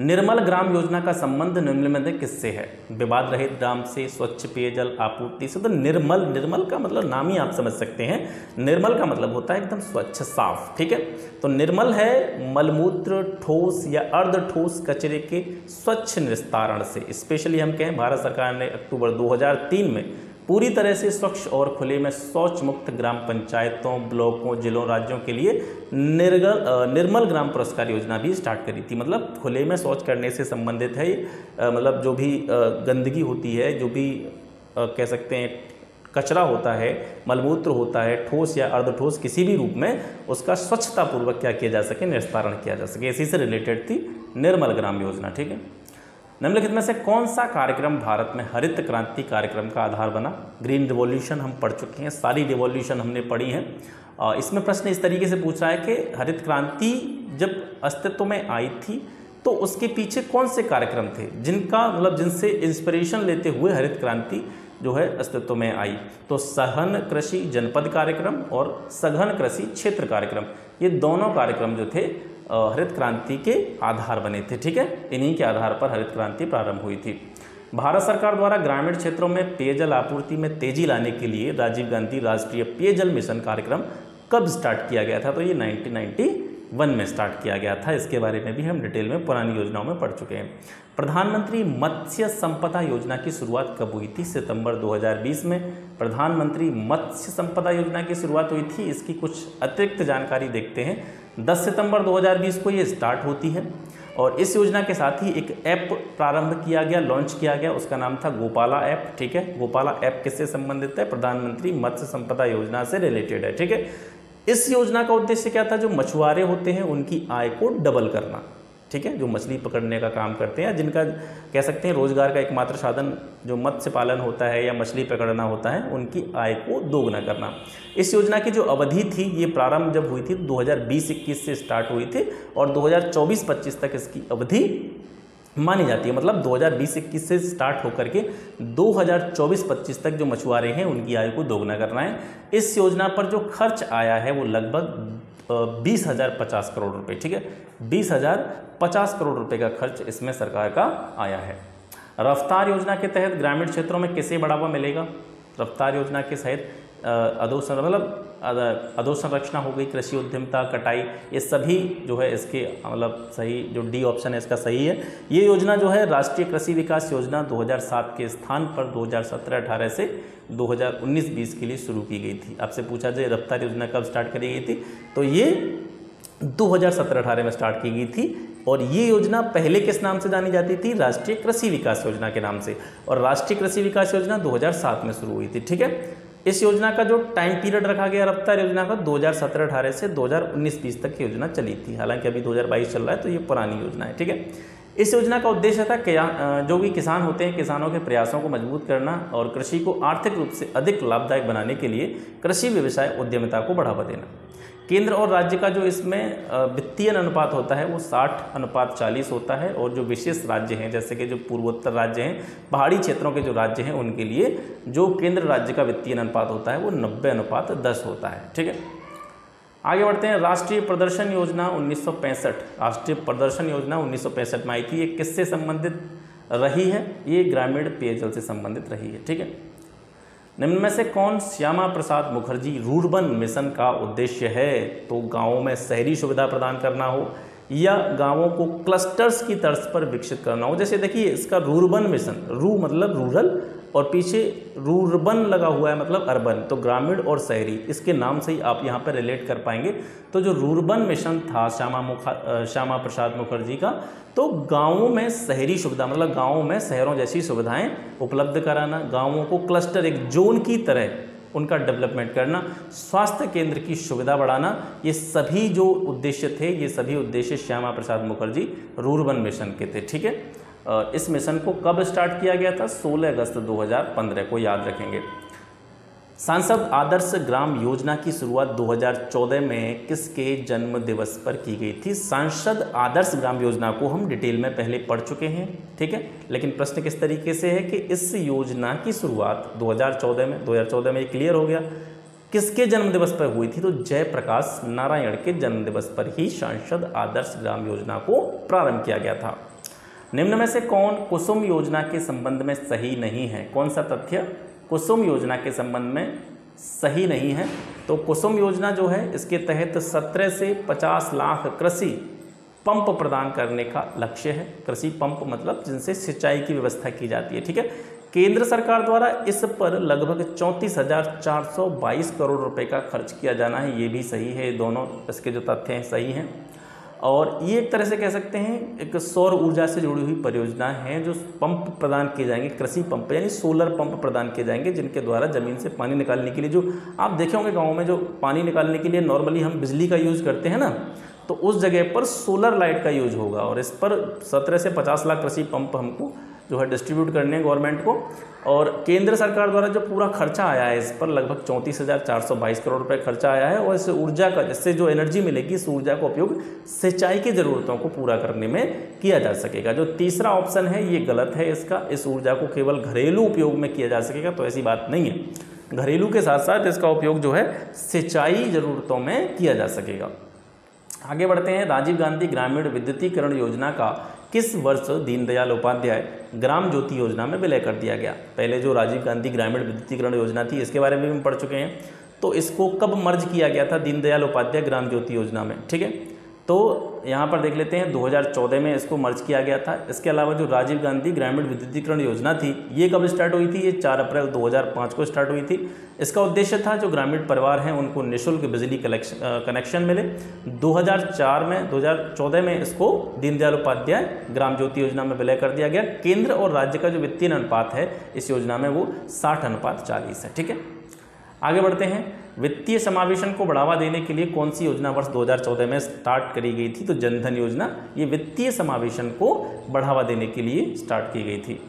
निर्मल ग्राम योजना का संबंध निम्न में किससे है? विवाद रहित ग्राम से, स्वच्छ पेयजल आपूर्ति से। तो निर्मल का मतलब नाम ही आप समझ सकते हैं, निर्मल का मतलब होता है एकदम स्वच्छ, साफ। ठीक है, तो निर्मल है मलमूत्र, ठोस या अर्ध ठोस कचरे के स्वच्छ निस्तारण से। स्पेशली हम कहें, भारत सरकार ने अक्टूबर 2003 में पूरी तरह से स्वच्छ और खुले में शौच मुक्त ग्राम पंचायतों, ब्लॉकों, जिलों, राज्यों के लिए निर्मल ग्राम पुरस्कार योजना भी स्टार्ट करी थी। मतलब खुले में शौच करने से संबंधित है, मतलब जो भी गंदगी होती है, जो भी कह सकते हैं कचरा होता है, मलमूत्र होता है, ठोस या अर्धठोस किसी भी रूप में, उसका स्वच्छतापूर्वक क्या किया जा सके, निस्तारण किया जा सके। इसी से रिलेटेड थी निर्मल ग्राम योजना। ठीक है, निम्नलिखित में से कौन सा कार्यक्रम भारत में हरित क्रांति कार्यक्रम का आधार बना? ग्रीन रिवॉल्यूशन हम पढ़ चुके हैं, सारी रिवॉल्यूशन हमने पढ़ी है। इसमें प्रश्न इस तरीके से पूछ रहा है कि हरित क्रांति जब अस्तित्व में आई थी तो उसके पीछे कौन से कार्यक्रम थे जिनका मतलब जिनसे इंस्पिरेशन लेते हुए हरित क्रांति जो है अस्तित्व में आई? तो सघन कृषि जनपद कार्यक्रम और सघन कृषि क्षेत्र कार्यक्रम, ये दोनों कार्यक्रम जो थे हरित क्रांति के आधार बने थे। ठीक है, इन्हीं के आधार पर हरित क्रांति प्रारंभ हुई थी। भारत सरकार द्वारा ग्रामीण क्षेत्रों में पेयजल आपूर्ति में तेजी लाने के लिए राजीव गांधी राष्ट्रीय पेयजल मिशन कार्यक्रम कब स्टार्ट किया गया था? तो ये 1991 में स्टार्ट किया गया था। इसके बारे में भी हम डिटेल में पुरानी योजनाओं में पढ़ चुके हैं। प्रधानमंत्री मत्स्य संपदा योजना की शुरुआत कब हुई थी? सितंबर 2020 में प्रधानमंत्री मत्स्य संपदा योजना की शुरुआत हुई थी। इसकी कुछ अतिरिक्त जानकारी देखते हैं। 10 सितंबर 2020 को ये स्टार्ट होती है और इस योजना के साथ ही एक ऐप प्रारंभ किया गया, लॉन्च किया गया, उसका नाम था गोपाला ऐप। ठीक है, गोपाला ऐप किससे संबंधित है? प्रधानमंत्री मत्स्य संपदा योजना से रिलेटेड है। ठीक है, इस योजना का उद्देश्य क्या था? जो मछुआरे होते हैं उनकी आय को डबल करना। ठीक है, जो मछली पकड़ने का काम करते हैं, जिनका कह सकते हैं रोजगार का एकमात्र साधन जो मत्स्य पालन होता है या मछली पकड़ना होता है, उनकी आय को दोगुना करना। इस योजना की जो अवधि थी, ये प्रारंभ जब हुई थी 2020-21 से स्टार्ट हुई थी और 2024-25 तक इसकी अवधि मानी जाती है। मतलब 2020-21 से स्टार्ट होकर के 2024-25 तक जो मछुआरे हैं उनकी आय को दोगुना करना है। इस योजना पर जो खर्च आया है वो लगभग 20,050 करोड़ रुपए। ठीक है, 20,050 करोड़ रुपए का खर्च इसमें सरकार का आया है। रफ्तार योजना के तहत ग्रामीण क्षेत्रों में किसे बढ़ावा मिलेगा? रफ्तार योजना के तहत अधोसंरचना हो गई, कृषि उद्यमिता, कटाई, ये सभी जो है इसके मतलब सही, जो डी ऑप्शन है इसका सही है। ये योजना जो है राष्ट्रीय कृषि विकास योजना 2007 के स्थान पर 2017-18 से 2019-20 के लिए शुरू की गई थी। आपसे पूछा जाए रफ्तार योजना कब स्टार्ट करी गई थी, तो ये 2017-18 में स्टार्ट की गई थी। और ये योजना पहले किस नाम से जानी जाती थी? राष्ट्रीय कृषि विकास योजना के नाम से, और राष्ट्रीय कृषि विकास योजना 2007 में शुरू हुई थी। ठीक है, इस योजना का जो टाइम पीरियड रखा गया रफ्तार योजना का 2017-18 से 2019-20 तक की योजना चली थी। हालांकि अभी 2022 चल रहा है तो ये पुरानी योजना है। ठीक है, इस योजना का उद्देश्य था कि जो भी किसान होते हैं, किसानों के प्रयासों को मजबूत करना और कृषि को आर्थिक रूप से अधिक लाभदायक बनाने के लिए कृषि व्यवसाय उद्यमिता को बढ़ावा देना। केंद्र और राज्य का जो इसमें वित्तीय अनुपात होता है वो 60:40 होता है, और जो विशेष राज्य हैं जैसे कि जो पूर्वोत्तर राज्य हैं, पहाड़ी क्षेत्रों के जो राज्य हैं, उनके लिए जो केंद्र राज्य का वित्तीय अनुपात होता है वो 90:10 होता है। ठीक है, आगे बढ़ते हैं। राष्ट्रीय प्रदर्शन योजना 1965, राष्ट्रीय प्रदर्शन योजना 1965 में आई थी। ये किससे संबंधित रही है? ये ग्रामीण पेयजल से संबंधित रही है। ठीक है, निम्न में से कौन श्यामा प्रसाद मुखर्जी रूर्बन मिशन का उद्देश्य है? तो गांवों में शहरी सुविधा प्रदान करना हो या गांवों को क्लस्टर्स की तर्ज पर विकसित करना हो। जैसे देखिए इसका रूर्बन मिशन, रू मतलब रूरल और पीछे रूर्बन लगा हुआ है मतलब अर्बन, तो ग्रामीण और शहरी, इसके नाम से ही आप यहाँ पर रिलेट कर पाएंगे। तो जो रूर्बन मिशन था श्यामा प्रसाद मुखर्जी का, तो गाँवों में शहरी सुविधा मतलब गाँवों में शहरों जैसी सुविधाएं उपलब्ध कराना, गाँवों को क्लस्टर एक जोन की तरह उनका डेवलपमेंट करना, स्वास्थ्य केंद्र की सुविधा बढ़ाना, ये सभी जो उद्देश्य थे, ये सभी उद्देश्य श्यामा प्रसाद मुखर्जी रूर्बन मिशन के थे। ठीक है, इस मिशन को कब स्टार्ट किया गया था? 16 अगस्त 2015 को याद रखेंगे। सांसद आदर्श ग्राम योजना की शुरुआत 2014 में किसके जन्म दिवस पर की गई थी? सांसद आदर्श ग्राम योजना को हम डिटेल में पहले पढ़ चुके हैं, ठीक है, लेकिन प्रश्न किस तरीके से है कि इस योजना की शुरुआत 2014 में क्लियर हो गया, किसके जन्म दिवस पर हुई थी? तो जयप्रकाश नारायण के जन्म दिवस पर ही सांसद आदर्श ग्राम योजना को प्रारंभ किया गया था। निम्न में से कौन कुसुम योजना के संबंध में सही नहीं है? कौन सा तथ्य कुसुम योजना के संबंध में सही नहीं है? तो कुसुम योजना जो है, इसके तहत 17 से 50 लाख कृषि पंप प्रदान करने का लक्ष्य है। कृषि पंप मतलब जिनसे सिंचाई की व्यवस्था की जाती है। ठीक है, केंद्र सरकार द्वारा इस पर लगभग 34,422 करोड़ रुपए का खर्च किया जाना है, ये भी सही है। दोनों इसके जो तथ्य हैं सही हैं, और ये एक तरह से कह सकते हैं एक सौर ऊर्जा से जुड़ी हुई परियोजना है, जो पंप प्रदान किए जाएंगे, कृषि पंप यानी सोलर पंप प्रदान किए जाएंगे, जिनके द्वारा ज़मीन से पानी निकालने के लिए, जो आप देखे होंगे गाँव में जो पानी निकालने के लिए नॉर्मली हम बिजली का यूज़ करते हैं ना, तो उस जगह पर सोलर लाइट का यूज होगा। और इस पर 17 से 50 लाख कृषि पंप हमको जो है डिस्ट्रीब्यूट करने हैं गवर्नमेंट को, और केंद्र सरकार द्वारा जो पूरा खर्चा आया है इस पर लगभग 34,422 करोड़ रुपए खर्चा आया है। और इस ऊर्जा का, इससे जो एनर्जी मिलेगी, इस ऊर्जा का उपयोग सिंचाई की ज़रूरतों को पूरा करने में किया जा सकेगा। जो तीसरा ऑप्शन है ये गलत है इसका, इस ऊर्जा को केवल घरेलू उपयोग में किया जा सकेगा, तो ऐसी बात नहीं है। घरेलू के साथ साथ इसका उपयोग जो है सिंचाई ज़रूरतों में किया जा सकेगा। आगे बढ़ते हैं। राजीव गांधी ग्रामीण विद्युतीकरण योजना का किस वर्ष दीनदयाल उपाध्याय ग्राम ज्योति योजना में विलय कर दिया गया? पहले जो राजीव गांधी ग्रामीण विद्युतीकरण योजना थी, इसके बारे में भी हम पढ़ चुके हैं। तो इसको कब मर्ज किया गया था दीनदयाल उपाध्याय ग्राम ज्योति योजना में? ठीक है, तो यहाँ पर देख लेते हैं 2014 में इसको मर्ज किया गया था। इसके अलावा जो राजीव गांधी ग्रामीण विद्युतीकरण योजना थी, ये कब स्टार्ट हुई थी? ये 4 अप्रैल 2005 को स्टार्ट हुई थी। इसका उद्देश्य था जो ग्रामीण परिवार हैं उनको निःशुल्क बिजली कनेक्शन मिले। 2014 में इसको दीनदयाल उपाध्याय ग्राम ज्योति योजना में विलय कर दिया गया। केंद्र और राज्य का जो वित्तीय अनुपात है इस योजना में वो 60:40 है। ठीक है, आगे बढ़ते हैं। वित्तीय समावेशन को बढ़ावा देने के लिए कौन सी योजना वर्ष 2014 में स्टार्ट करी गई थी? तो जनधन योजना, ये वित्तीय समावेशन को बढ़ावा देने के लिए स्टार्ट की गई थी।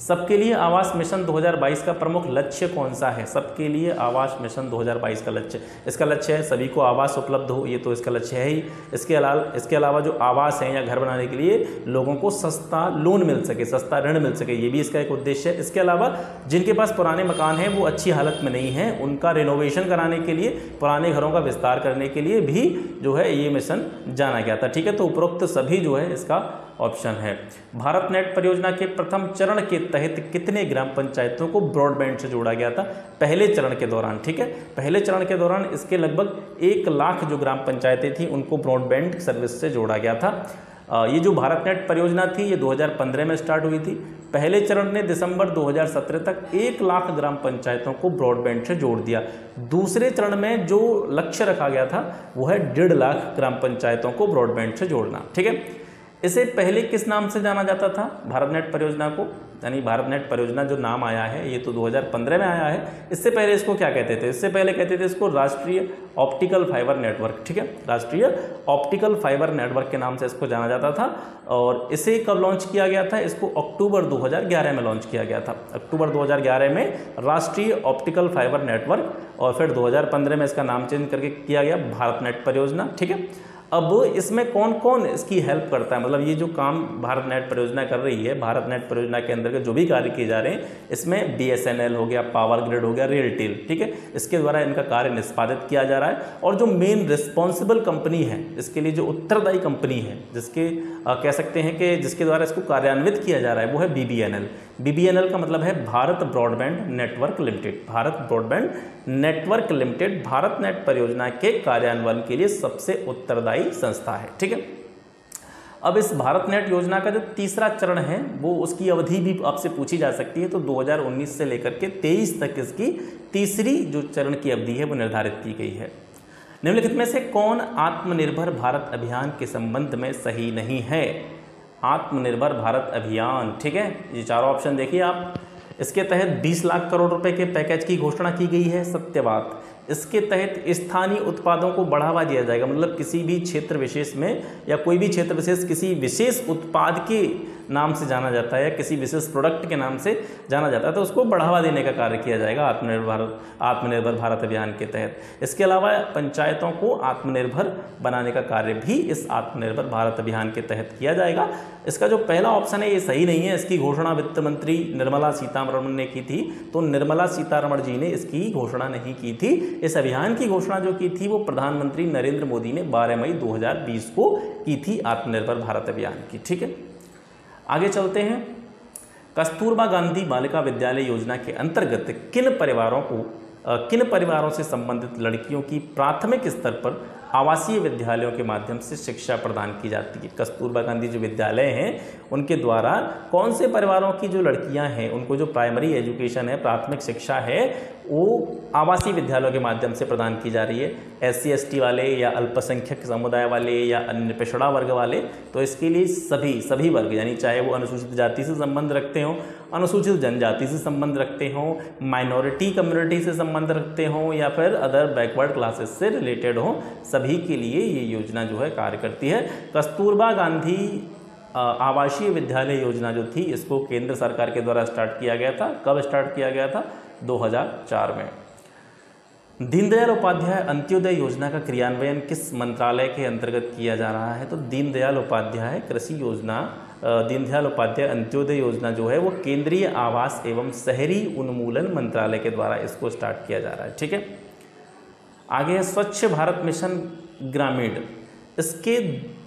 सबके लिए आवास मिशन 2022 का प्रमुख लक्ष्य कौन सा है? सबके लिए आवास मिशन 2022 का लक्ष्य, इसका लक्ष्य है सभी को आवास उपलब्ध हो, ये तो इसका लक्ष्य है ही। इसके अलावा जो आवास है या घर बनाने के लिए लोगों को सस्ता लोन मिल सके, सस्ता ऋण मिल सके, ये भी इसका एक उद्देश्य है। इसके अलावा जिनके पास पुराने मकान हैं वो अच्छी हालत में नहीं है, उनका रिनोवेशन कराने के लिए, पुराने घरों का विस्तार करने के लिए भी जो है ये मिशन जाना गया था। ठीक है, तो उपरोक्त सभी जो है इसका ऑप्शन है। भारत नेट परियोजना के प्रथम चरण के तहत कितने ग्राम पंचायतों को ब्रॉडबैंड से जोड़ा गया था? पहले चरण के दौरान। ठीक है, पहले चरण के दौरान इसके लगभग 1 लाख जो ग्राम पंचायतें थी उनको ब्रॉडबैंड सर्विस से जोड़ा गया था। ये जो भारत नेट परियोजना थी ये 2015 में स्टार्ट हुई थी। पहले चरण ने दिसंबर 2017 तक 1 लाख ग्राम पंचायतों को ब्रॉडबैंड से जोड़ दिया। दूसरे चरण में जो लक्ष्य रखा गया था वो है 1.5 लाख ग्राम पंचायतों को ब्रॉडबैंड से जोड़ना। ठीक है, इसे पहले किस नाम से जाना जाता था भारत नेट परियोजना को? यानी भारत नेट परियोजना जो नाम आया है ये तो 2015 में आया है। इससे पहले इसको क्या कहते थे? इससे पहले कहते थे इसको राष्ट्रीय ऑप्टिकल फाइबर नेटवर्क। ठीक है, राष्ट्रीय ऑप्टिकल फाइबर नेटवर्क के नाम से इसको जाना जाता था। और इसे कब लॉन्च किया गया था? इसको अक्टूबर 2011 में लॉन्च किया गया था। अक्टूबर 2011 में राष्ट्रीय ऑप्टिकल फाइबर नेटवर्क, और फिर 2015 में इसका नाम चेंज करके किया गया भारत नेट परियोजना। ठीक है, अब इसमें कौन कौन इसकी हेल्प करता है? मतलब ये जो काम भारत नेट परियोजना कर रही है, भारत नेट परियोजना के अंदर जो भी कार्य किए जा रहे हैं इसमें BSNL हो गया, पावर ग्रिड हो गया, रेलटेल, ठीक है, इसके द्वारा इनका कार्य निष्पादित किया जा रहा है। और जो मेन रिस्पॉन्सिबल कंपनी है इसके लिए, जो उत्तरदायी कंपनी है जिसके कह सकते हैं कि जिसके द्वारा इसको कार्यान्वित किया जा रहा है वो है BBNL। BBNL का मतलब है Bharat broadband network limited. Bharat broadband network limited Bharat net परियोजना के कार्यान्वयन के लिए सबसे उत्तरदायी संस्था है। ठीक है, अब इस भारत नेट योजना का जो तीसरा चरण है वो उसकी अवधि भी आपसे पूछी जा सकती है। तो 2019 से लेकर के 23 तक इसकी तीसरी जो चरण की अवधि है वो निर्धारित की गई है। निम्नलिखित में से कौन आत्मनिर्भर भारत अभियान के संबंध में सही नहीं है? आत्मनिर्भर भारत अभियान, ठीक है, ये चारों ऑप्शन देखिए आप। इसके तहत 20 लाख करोड़ रुपए के पैकेज की घोषणा की गई है, सत्य बात। इसके तहत स्थानीय उत्पादों को बढ़ावा दिया जाएगा, मतलब किसी भी क्षेत्र विशेष में या कोई भी क्षेत्र विशेष किसी विशेष उत्पाद के नाम से जाना जाता है या किसी विशेष प्रोडक्ट के नाम से जाना जाता है, तो उसको बढ़ावा देने का कार्य किया जाएगा आत्मनिर्भर भारत अभियान के तहत। इसके अलावा पंचायतों को आत्मनिर्भर बनाने का कार्य भी इस आत्मनिर्भर भारत अभियान के तहत किया जाएगा। इसका जो पहला ऑप्शन है ये सही नहीं है। इसकी घोषणा वित्त मंत्री निर्मला सीतारमण ने की थी, तो निर्मला सीतारमण जी ने इसकी घोषणा नहीं की थी। इस अभियान की घोषणा जो की थी वो प्रधानमंत्री नरेंद्र मोदी ने 12 मई 2020 को की थी आत्मनिर्भर भारत अभियान की। ठीक है, आगे चलते हैं। कस्तूरबा गांधी बालिका विद्यालय योजना के अंतर्गत किन परिवारों से संबंधित लड़कियों की प्राथमिक स्तर पर आवासीय विद्यालयों के माध्यम से शिक्षा प्रदान की जाती है। कस्तूरबा गांधी जो विद्यालय हैं उनके द्वारा कौन से परिवारों की जो लड़कियां हैं उनको जो प्राइमरी एजुकेशन है, प्राथमिक शिक्षा है, वो आवासीय विद्यालयों के माध्यम से प्रदान की जा रही है। SC ST वाले या अल्पसंख्यक समुदाय वाले या अन्य पिछड़ा वर्ग वाले, तो इसके लिए सभी वर्ग, यानी चाहे वो अनुसूचित जाति से संबंध रखते हों, अनुसूचित जनजाति से संबंध रखते हों, माइनॉरिटी कम्युनिटी से संबंध रखते हों या फिर अदर बैकवर्ड क्लासेस से रिलेटेड हों, सभी के लिए ये योजना जो है कार्य करती है। कस्तूरबा गांधी आवासीय विद्यालय योजना जो थी इसको केंद्र सरकार के द्वारा स्टार्ट किया गया था। कब स्टार्ट किया गया था? 2004 में। दीनदयाल उपाध्याय अंत्योदय योजना का क्रियान्वयन किस मंत्रालय के अंतर्गत किया जा रहा है? तो दीनदयाल उपाध्याय कृषि योजना, दीनदयाल उपाध्याय अंत्योदय योजना जो है वो केंद्रीय आवास एवं शहरी उन्मूलन मंत्रालय के द्वारा इसको स्टार्ट किया जा रहा है। ठीक है, आगे है स्वच्छ भारत मिशन ग्रामीण। इसके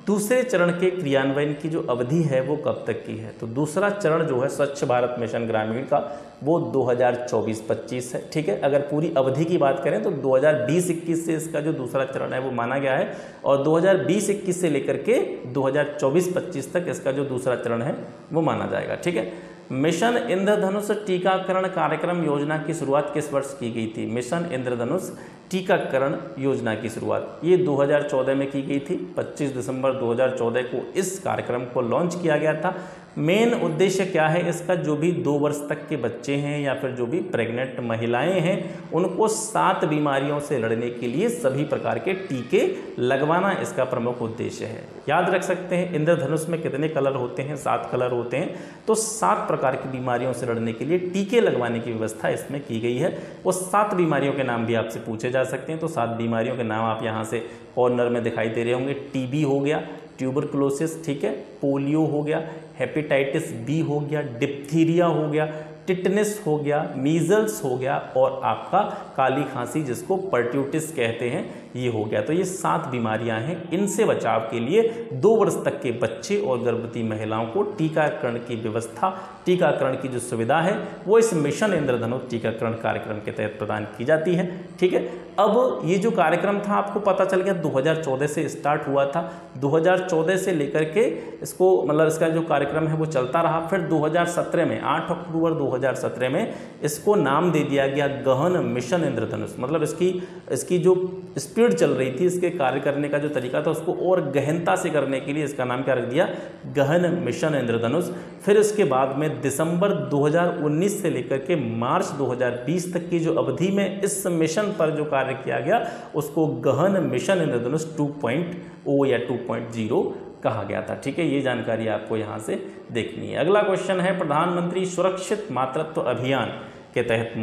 दूसरे चरण के क्रियान्वयन की जो अवधि है वो कब तक की है? तो दूसरा चरण जो है स्वच्छ भारत मिशन ग्रामीण का वो 2024-25 है। ठीक है, अगर पूरी अवधि की बात करें तो 2020-21 से इसका जो दूसरा चरण है वो माना गया है और 2020-21 से लेकर के 2024-25 तक इसका जो दूसरा चरण है वो माना जाएगा। ठीक है, मिशन इंद्रधनुष टीकाकरण कार्यक्रम योजना की शुरुआत किस वर्ष की गई थी? मिशन इंद्रधनुष टीकाकरण योजना की शुरुआत ये 2014 में की गई थी। 25 दिसंबर 2014 को इस कार्यक्रम को लॉन्च किया गया था। मेन उद्देश्य क्या है इसका? जो भी 2 वर्ष तक के बच्चे हैं या फिर जो भी प्रेग्नेंट महिलाएं हैं उनको 7 बीमारियों से लड़ने के लिए सभी प्रकार के टीके लगवाना इसका प्रमुख उद्देश्य है। याद रख सकते हैं इंद्रधनुष में कितने कलर होते हैं? 7 कलर होते हैं। तो 7 प्रकार की बीमारियों से लड़ने के लिए टीके लगवाने की व्यवस्था इसमें की गई है। वो 7 बीमारियों के नाम भी आपसे पूछे जा सकते हैं। तो 7 बीमारियों के नाम आप यहाँ से कॉर्नर में दिखाई दे रहे होंगे। TB हो गया, ट्यूबरकुलोसिस, ठीक है, पोलियो हो गया, हेपेटाइटिस बी हो गया, डिप्थीरिया हो गया, टिटनेस हो गया, मीजल्स हो गया और आपका काली खांसी जिसको पर्ट्यूटिस कहते हैं ये हो गया। तो ये 7 बीमारियां हैं। इनसे बचाव के लिए 2 वर्ष तक के बच्चे और गर्भवती महिलाओं को टीकाकरण की व्यवस्था, टीकाकरण की जो सुविधा है वो इस मिशन इंद्रधनुष टीकाकरण कार्यक्रम के तहत प्रदान की जाती है। ठीक है, अब ये जो कार्यक्रम था आपको पता चल गया 2014 से स्टार्ट हुआ था। 2014 से लेकर के इसको मतलब इसका जो कार्यक्रम है वो चलता रहा। फिर 2017 में 8 अक्टूबर 2017 में इसको नाम दे दिया गया गहन मिशन इंद्रधनुष। मतलब इसकी जो स्पीड चल रही थी, इसके कार्य करने का जो तरीका था उसको और गहनता से करने के लिए इसका नाम क्या रख दिया? गहन मिशन इंद्रधनुष। फिर इसके बाद में दिसंबर 2019 से लेकर के मार्च 2020 तक की जो अवधि में इस मिशन पर जो कार्य किया गया उसको गहन मिशन इंद्रधनुष 2.0 या 2.0 कहा गया था। ठीक है, ये जानकारी आपको यहाँ से देखनी है। अगला क्वेश्चन है प्रधानमंत्री सुरक्षित मातृत्व अभियान के तहत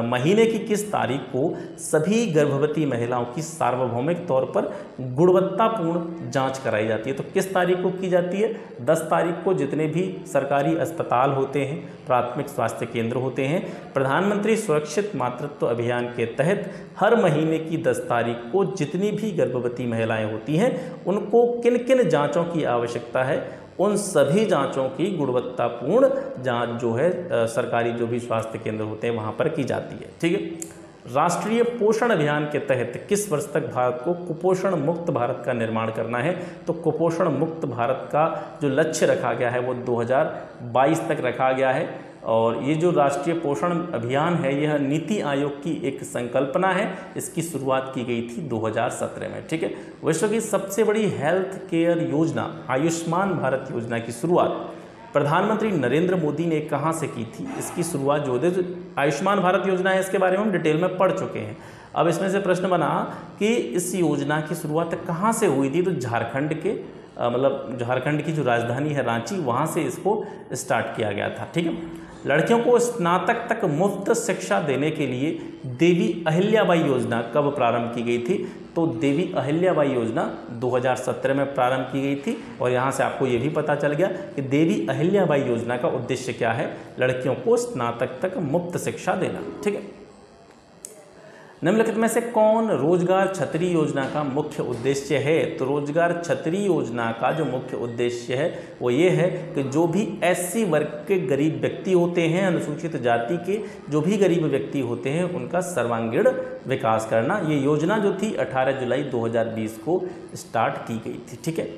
महीने की किस तारीख को सभी गर्भवती महिलाओं की सार्वभौमिक तौर पर गुणवत्तापूर्ण जांच कराई जाती है? तो किस तारीख को की जाती है? 10 तारीख को जितने भी सरकारी अस्पताल होते हैं, प्राथमिक स्वास्थ्य केंद्र होते हैं, प्रधानमंत्री सुरक्षित मातृत्व अभियान के तहत हर महीने की 10 तारीख को जितनी भी गर्भवती महिलाएं होती हैं उनको किन किन जाँचों की आवश्यकता है, उन सभी जांचों की गुणवत्तापूर्ण जांच जो है सरकारी जो भी स्वास्थ्य केंद्र होते हैं वहां पर की जाती है। ठीक है, राष्ट्रीय पोषण अभियान के तहत किस वर्ष तक भारत को कुपोषण मुक्त भारत का निर्माण करना है? तो कुपोषण मुक्त भारत का जो लक्ष्य रखा गया है वो 2022 तक रखा गया है। और ये जो राष्ट्रीय पोषण अभियान है यह नीति आयोग की एक संकल्पना है। इसकी शुरुआत की गई थी 2017 में। ठीक है, विश्व की सबसे बड़ी हेल्थ केयर योजना आयुष्मान भारत योजना की शुरुआत प्रधानमंत्री नरेंद्र मोदी ने कहाँ से की थी इसकी शुरुआत? जो आयुष्मान भारत योजना है इसके बारे में हम डिटेल में पढ़ चुके हैं। अब इसमें से प्रश्न बना कि इस योजना की शुरुआत कहाँ से हुई थी, तो झारखंड के मतलब झारखंड की जो राजधानी है रांची, वहाँ से इसको स्टार्ट किया गया था। ठीक है। लड़कियों को स्नातक तक मुफ्त शिक्षा देने के लिए देवी अहिल्याबाई योजना कब प्रारंभ की गई थी? तो देवी अहिल्याबाई योजना 2017 में प्रारंभ की गई थी। और यहाँ से आपको ये भी पता चल गया कि देवी अहिल्याबाई योजना का उद्देश्य क्या है, लड़कियों को स्नातक तक मुफ्त शिक्षा देना। ठीक है। निम्नलिखित में से कौन रोजगार छतरी योजना का मुख्य उद्देश्य है? तो रोजगार छतरी योजना का जो मुख्य उद्देश्य है वो ये है कि जो भी SC वर्ग के गरीब व्यक्ति होते हैं, अनुसूचित जाति के जो भी गरीब व्यक्ति होते हैं, उनका सर्वांगीण विकास करना। ये योजना जो थी 18 जुलाई 2020 को स्टार्ट की गई थी। ठीक है।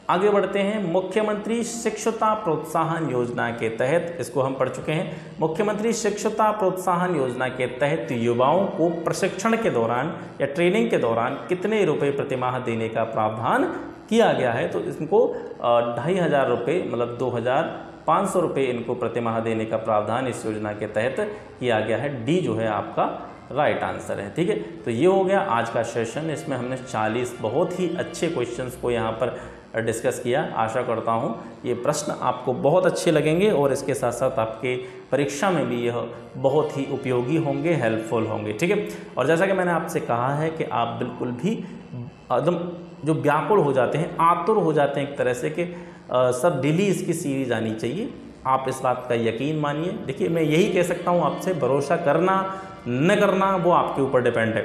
आगे बढ़ते हैं। मुख्यमंत्री शिक्षुता प्रोत्साहन योजना के तहत, इसको हम पढ़ चुके हैं, मुख्यमंत्री शिक्षुता प्रोत्साहन योजना के तहत युवाओं को प्रशिक्षण के दौरान या ट्रेनिंग के दौरान कितने रुपए प्रतिमाह देने का प्रावधान किया गया है? तो इनको 2500 रुपये मतलब 2500 रुपये इनको प्रतिमाह देने का प्रावधान इस योजना के तहत किया गया है। डी जो है आपका राइट आंसर है। ठीक है। तो ये हो गया आज का सेशन। इसमें हमने 40 बहुत ही अच्छे क्वेश्चंस को यहाँ पर डिस्कस किया। आशा करता हूँ ये प्रश्न आपको बहुत अच्छे लगेंगे और इसके साथ साथ आपके परीक्षा में भी यह बहुत ही उपयोगी होंगे, हेल्पफुल होंगे। ठीक है। और जैसा कि मैंने आपसे कहा है कि आप बिल्कुल भी एकदम जो व्याकुल हो जाते हैं, आतुर हो जाते हैं एक तरह से कि सर डेली इसकी सीरीज आनी चाहिए, आप इस बात का यकीन मानिए। देखिए मैं यही कह सकता हूँ आपसे, भरोसा करना न करना वो आपके ऊपर डिपेंड है।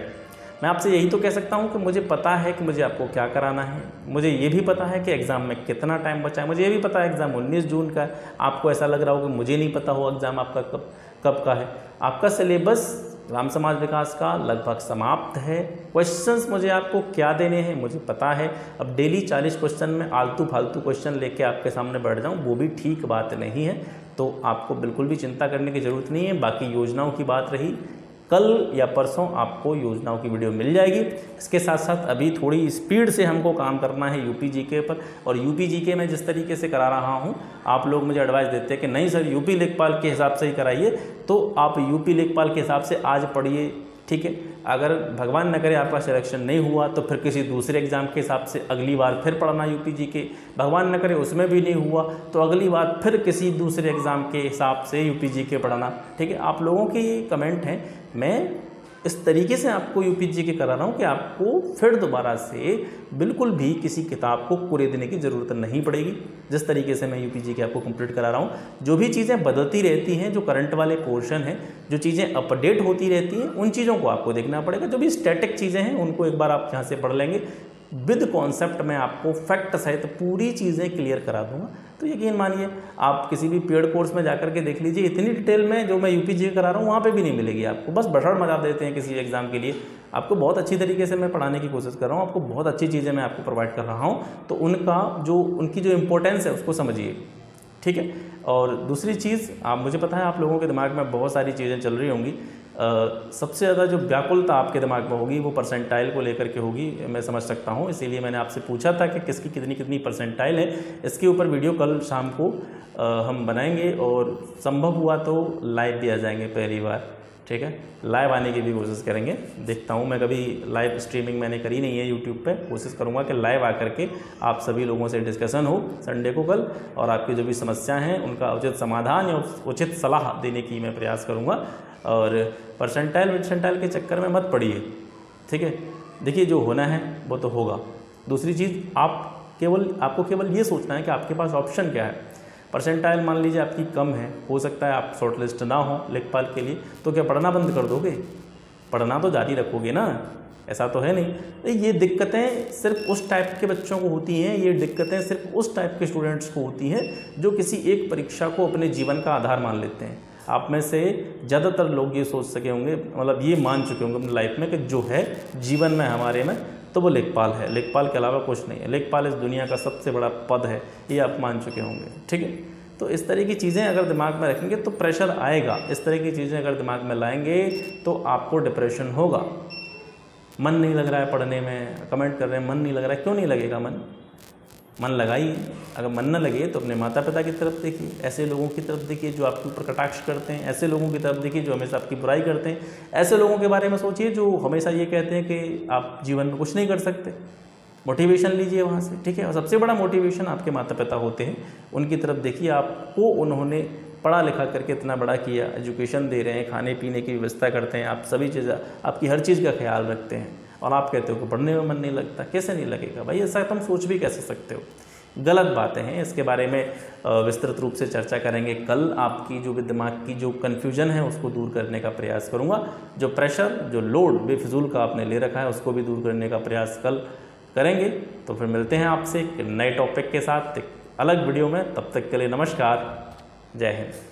मैं आपसे यही तो कह सकता हूँ कि मुझे पता है कि मुझे आपको क्या कराना है, मुझे ये भी पता है कि एग्ज़ाम में कितना टाइम बचा है, मुझे ये भी पता है एग्ज़ाम 19 जून का है। आपको ऐसा लग रहा हो कि मुझे नहीं पता हो एग्ज़ाम आपका कब का है। आपका सिलेबस ग्राम समाज विकास का लगभग समाप्त है। क्वेश्चंस मुझे आपको क्या देने हैं मुझे पता है। अब डेली 40 क्वेश्चन में आलतू फालतू क्वेश्चन लेके आपके सामने बैठ जाऊँ वो भी ठीक बात नहीं है। तो आपको बिल्कुल भी चिंता करने की ज़रूरत नहीं है। बाकी योजनाओं की बात रही, कल या परसों आपको योजनाओं की वीडियो मिल जाएगी। इसके साथ साथ अभी थोड़ी स्पीड से हमको काम करना है यूपी जीके पर। और यूपी जीके में जिस तरीके से करा रहा हूँ, आप लोग मुझे एडवाइस देते हैं कि नहीं सर यूपी लेखपाल के हिसाब से ही कराइए, तो आप यूपी लेखपाल के हिसाब से आज पढ़िए। ठीक है। अगर भगवान न करे आपका सिलेक्शन नहीं हुआ तो फिर किसी दूसरे एग्ज़ाम के हिसाब से अगली बार फिर पढ़ना यूपी जीके। भगवान न करे उसमें भी नहीं हुआ तो अगली बार फिर किसी दूसरे एग्ज़ाम के हिसाब से यूपी जीके पढ़ना। ठीक है। आप लोगों के ये कमेंट हैं, मैं इस तरीके से आपको यूपी जीके करा रहा हूँ कि आपको फिर दोबारा से बिल्कुल भी किसी किताब को कुरेदने की ज़रूरत नहीं पड़ेगी। जिस तरीके से मैं यूपी जीके आपको कंप्लीट करा रहा हूँ, जो भी चीज़ें बदलती रहती हैं, जो करंट वाले पोर्शन हैं, जो चीज़ें अपडेट होती रहती हैं, उन चीज़ों को आपको देखना पड़ेगा। जो भी स्टैटिक चीज़ें हैं उनको एक बार आप यहाँ से पढ़ लेंगे। विद कॉन्सेप्ट में आपको फैक्ट सहित पूरी चीज़ें क्लियर करा दूंगा। तो यकीन मानिए आप किसी भी पेड कोर्स में जाकर के देख लीजिए, इतनी डिटेल में जो मैं यूपी जीके करा रहा हूँ वहाँ पे भी नहीं मिलेगी आपको। बस बड़बड़ मचा देते हैं किसी एग्जाम के लिए। आपको बहुत अच्छी तरीके से मैं पढ़ाने की कोशिश कर रहा हूँ, आपको बहुत अच्छी चीज़ें मैं आपको प्रोवाइड कर रहा हूँ। तो उनकी जो इम्पोर्टेंस है उसको समझिए। ठीक है। और दूसरी चीज़, आप मुझे पता है आप लोगों के दिमाग में बहुत सारी चीज़ें चल रही होंगी। सबसे ज़्यादा जो व्याकुलता आपके दिमाग में होगी वो परसेंटाइल को लेकर के होगी, मैं समझ सकता हूँ। इसीलिए मैंने आपसे पूछा था कि किसकी कितनी परसेंटाइल है। इसके ऊपर वीडियो कल शाम को हम बनाएंगे और संभव हुआ तो लाइव भी आ जाएंगे पहली बार। ठीक है। लाइव आने की भी कोशिश करेंगे। देखता हूँ, मैं कभी लाइव स्ट्रीमिंग मैंने करी नहीं है यूट्यूब पे। कोशिश करूँगा कि लाइव आकर के आप सभी लोगों से डिस्कशन हो संडे को कल, और आपकी जो भी समस्याएं हैं उनका उचित समाधान या उचित सलाह देने की मैं प्रयास करूँगा। और परसेंटाइल के चक्कर में मत पड़िए। ठीक है। देखिए जो होना है वो तो होगा। दूसरी चीज़, आपको केवल ये सोचना है कि आपके पास ऑप्शन क्या है। परसेंटाइल मान लीजिए आपकी कम है, हो सकता है आप शॉर्ट लिस्ट ना हो लेखपाल के लिए, तो क्या पढ़ना बंद कर दोगे? पढ़ना तो जारी रखोगे ना, ऐसा तो है नहीं। ये दिक्कतें सिर्फ उस टाइप के बच्चों को होती हैं, ये दिक्कतें सिर्फ उस टाइप के स्टूडेंट्स को होती हैं जो किसी एक परीक्षा को अपने जीवन का आधार मान लेते हैं। आप में से ज़्यादातर लोग ये सोच सके होंगे, मतलब ये मान चुके होंगे अपनी लाइफ में कि जो है जीवन में हमारे में तो वो लेखपाल है, लेखपाल के अलावा कुछ नहीं है। लेखपाल इस दुनिया का सबसे बड़ा पद है, ये आप मान चुके होंगे। ठीक है। तो इस तरह की चीज़ें अगर दिमाग में रखेंगे तो प्रेशर आएगा। इस तरह की चीज़ें अगर दिमाग में लाएंगे तो आपको डिप्रेशन होगा। मन नहीं लग रहा है पढ़ने में, कमेंट कर रहे हैं मन नहीं लग रहा है, क्यों नहीं लगेगा मन? मन लगाइए। अगर मन न लगे तो अपने माता पिता की तरफ देखिए, ऐसे लोगों की तरफ देखिए जो आपके ऊपर कटाक्ष करते हैं, ऐसे लोगों की तरफ देखिए जो हमेशा आपकी बुराई करते हैं, ऐसे लोगों के बारे में सोचिए जो हमेशा ये कहते हैं कि आप जीवन में कुछ नहीं कर सकते। मोटिवेशन लीजिए वहाँ से, ठीक है। और सबसे बड़ा मोटिवेशन आपके माता पिता होते हैं, उनकी तरफ देखिए। आपको उन्होंने पढ़ा लिखा करके इतना बड़ा किया, एजुकेशन दे रहे हैं, खाने पीने की व्यवस्था करते हैं, आप सभी चीज़, आपकी हर चीज़ का ख्याल रखते हैं, और आप कहते हो कि पढ़ने में मन नहीं लगता। कैसे नहीं लगेगा भाई? ऐसा तुम सोच भी कैसे सकते हो? गलत बातें हैं। इसके बारे में विस्तृत रूप से चर्चा करेंगे कल। आपकी जो भी दिमाग की जो कन्फ्यूजन है उसको दूर करने का प्रयास करूँगा। जो प्रेशर, जो लोड बेफिजूल का आपने ले रखा है उसको भी दूर करने का प्रयास कल करेंगे। तो फिर मिलते हैं आपसे एक नए टॉपिक के साथ एक अलग वीडियो में। तब तक के लिए नमस्कार, जय हिंद।